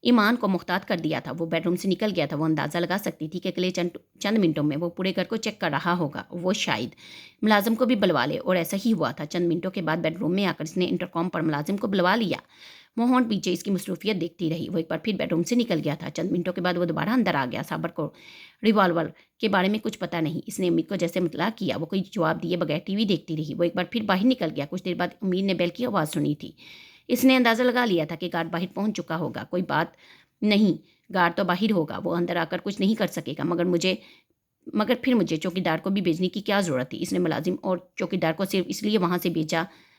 ईमान को मुख्तात कर दिया था। वो बेडरूम से निकल गया था। वो अंदाज़ा लगा सकती थी कि अगले चंद मिनटों में वो पूरे घर को चेक कर रहा होगा। वो शायद मुलाजिम को भी बुलवा ले, और ऐसा ही हुआ था। चंद मिनटों के बाद बेडरूम में आकर इसने इंटरकॉम पर मुलाजिम को बुलवा लिया। मोहन पीछे इसकी मसरूफियत देखती रही। वो एक बार फिर बेडरूम से निकल गया था। चंद मिनटों के बाद वो दोबारा अंदर आ गया। साबर को रिवॉल्वर के बारे में कुछ पता नहीं। इसने उम्मीद को जैसे मुतला किया। वो कोई जवाब दिए बगैर टीवी देखती रही। वो एक बार फिर बाहर निकल गया। कुछ देर बाद उम्मीद ने बेल की आवाज़ सुनी थी। इसने अंदाज़ा लगा लिया था कि गार्ड बाहर पहुंच चुका होगा। कोई बात नहीं, गार्ड तो बाहर होगा, वो अंदर आकर कुछ नहीं कर सकेगा। मगर फिर मुझे चौकीदार को भी भेजने की क्या ज़रूरत थी? इसने मुलाजिम और चौकीदार को सिर्फ इसलिए वहाँ से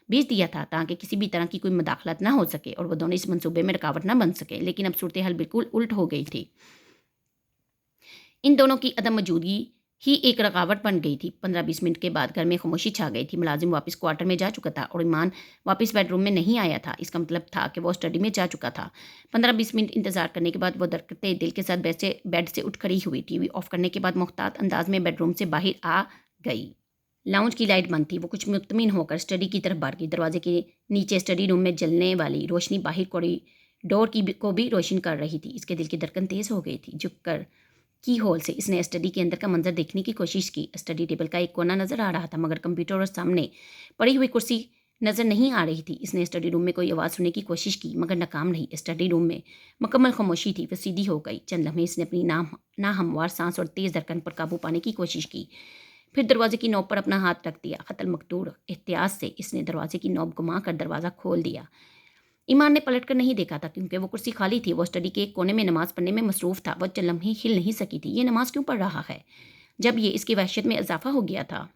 भेज दिया था ताकि किसी भी तरह की कोई मुदाखलत ना हो सके और वो दोनों इस मंसूबे में रुकावट ना बन सके। लेकिन अब सूरत हाल बिल्कुल उल्ट हो गई थी। इन दोनों की अदम मौजूदगी ही एक रुकावट बन गई थी। 15-20 मिनट के बाद घर में खामोशी छा गई थी। मुलाजिम वापस क्वार्टर में जा चुका था और ईमान वापस बेडरूम में नहीं आया था। इसका मतलब था कि वो स्टडी में जा चुका था। 15-20 मिनट इंतजार करने के बाद वो दरकते दिल के साथ बेड से उठ खड़ी हुई। टीवी ऑफ करने के बाद मुख्तात अंदाज में बेडरूम से बाहर आ गई। लाउंज की लाइट बंद थी। वो कुछ मुतमिन होकर स्टडी की तरफ बढ़ गई। दरवाजे के नीचे स्टडी रूम में जलने वाली रोशनी बाहर कॉरिडोर को भी रोशन कर रही थी। इसके दिल की धड़कन तेज़ हो गई थी। झुककर की होल से इसने स्टडी के अंदर का मंजर देखने की कोशिश की। स्टडी टेबल का एक कोना नजर आ रहा था, मगर कंप्यूटर और सामने पड़ी हुई कुर्सी नजर नहीं आ रही थी। इसने स्टडी रूम में कोई आवाज़ सुनने की कोशिश की, मगर नाकाम रही। स्टडी रूम में मुकम्मल खामोशी थी। वह सीधी हो गई। चंद लम्हे इसने अपनी नाहमवार सांस और तेज़ धड़कन पर काबू पाने की कोशिश की। फिर दरवाजे की नोब पर अपना हाथ रख दिया। क़त्ल मकदूर एहतियात से इसने दरवाजे की नोब घुमा कर दरवाज़ा खोल दिया। ईमान ने पलट कर नहीं देखा था, क्योंकि वो कुर्सी खाली थी। वो स्टडी के एक कोने में नमाज पढ़ने में मसरूफ़ था। वो चंद लम्हे हिल नहीं सकी थी। ये नमाज क्यों पढ़ रहा है? जब ये इसकी वहशत में इजाफा हो गया था।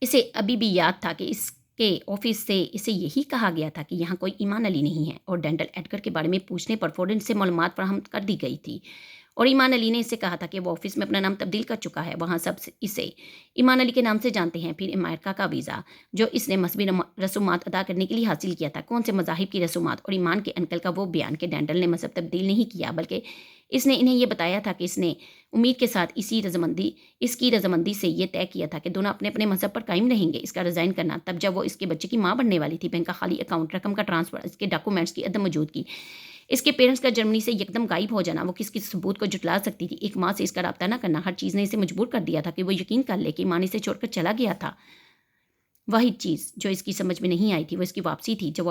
इसे अभी भी याद था कि इसके ऑफिस से इसे यही कहा गया था कि यहाँ कोई ईमान अली नहीं है, और डेंटल एडगर के बारे में पूछने पर फ़ौरन से मालूमात फराहम कर दी गई थी। और ईमान अली ने इससे कहा था कि वो ऑफिस में अपना नाम तब्दील कर चुका है। वहाँ सब इसे ईमान अली के नाम से जानते हैं। फिर अमेरिका का वीज़ा जो इसने मजहबी रसूमात अदा करने के लिए हासिल किया था। कौन से मज़ाहिब की रसूमात? और ईमान के अंकल का वो बयान कि डेंटल ने मजहब तब्दील नहीं किया, बल्कि इसने इन्हें यह बताया था कि इसने उम्मीद के साथ इसकी रजामंदी से ये तय किया था कि दोनों अपने अपने मजहब पर कायम रहेंगे। इसका रिज़ाइन करना तब जब वो इसके बच्चे की माँ बनने वाली थी। बैंक का खाली अकाउंट, रकम का ट्रांसफ़र, इसके डॉक्यूमेंट्स की अदम मौजूदगी, इसके पेरेंट्स का जर्मनी से एकदम गायब हो जाना, वो किस किस सबूत को जुटला सकती थी? एक माँ से इसका रब्ता न करना, हर चीज़ ने इसे मजबूर कर दिया था कि वो यकीन कर ले कि माँ ने इसे छोड़कर चला गया था। वाहिद चीज़ जो इसकी समझ में नहीं आई थी वो इसकी वापसी थी। जब वो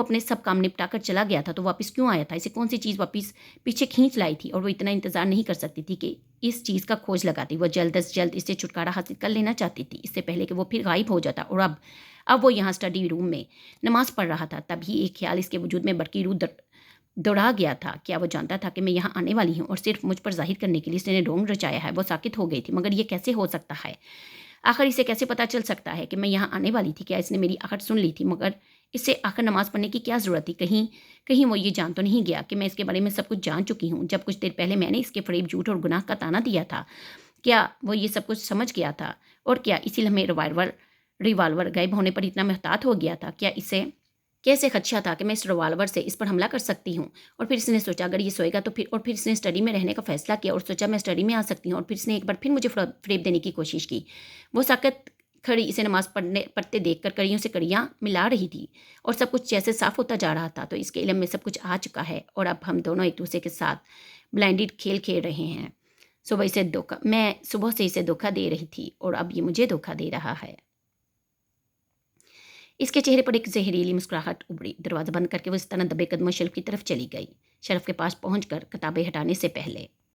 अपने सब काम निपटा कर चला गया था तो वापस क्यों आया था? इसे कौन सी चीज़ वापस पीछे खींच लाई थी? और वो इतना इंतज़ार नहीं कर सकती थी कि इस चीज़ का खोज लगाती। वो जल्द अज जल्द इससे छुटकारा हासिल कर लेना चाहती थी, इससे पहले कि वो फिर गायब हो जाता। और अब वो यहाँ स्टडी रूम में नमाज़ पढ़ रहा था। तभी एक ख्याल इसके वजूद में बरकी रूह दौड़ा गया था। क्या वो जानता था कि मैं यहाँ आने वाली हूँ और सिर्फ मुझ पर ज़ाहिर करने के लिए इसने ढोंग रचाया है? वो साकित हो गई थी। मगर ये कैसे हो सकता है? आखिर इसे कैसे पता चल सकता है कि मैं यहाँ आने वाली थी? क्या इसने मेरी आहट सुन ली थी? मगर इससे आखिर नमाज़ पढ़ने की क्या ज़रूरत थी? कहीं कहीं वो ये जान तो नहीं गया कि मैं इसके बारे में सब कुछ जान चुकी हूँ? जब कुछ देर पहले मैंने इसके फ़रेब, झूठ और गुनाह का ताना दिया था, क्या वो ये सब कुछ समझ गया था? और क्या इसी लम्हे रिवाल्वर गायब होने पर इतना मुहतात हो गया था? क्या इसे खदशा था कि मैं इस रिवाल्वर से इस पर हमला कर सकती हूँ? और फिर इसने सोचा अगर ये सोएगा तो फिर इसने स्टडी में रहने का फ़ैसला किया और सोचा मैं स्टडी में आ सकती हूँ। और फिर इसने एक बार फिर मुझे फ़रेब देने की कोशिश की। वो साकत खड़ी इसे नमाज़ पढ़ते देखकर कड़ियों से कड़ियाँ मिला रही थी और सब कुछ जैसे साफ़ होता जा रहा था। तो इसके इल्म में सब कुछ आ चुका है और अब हम दोनों एक दूसरे के साथ ब्लाइंडेड खेल खेल रहे हैं। मैं सुबह से इसे धोखा दे रही थी और अब ये मुझे धोखा दे रहा है। इसके चेहरे पर एक जहरीली मुस्कुराहट उभरी। दरवाज़ा बंद करके वो इस तरह दबे कदमों शेल्फ की तरफ चली गई। शेल्फ के पास पहुंचकर किताबें हटाने से पहले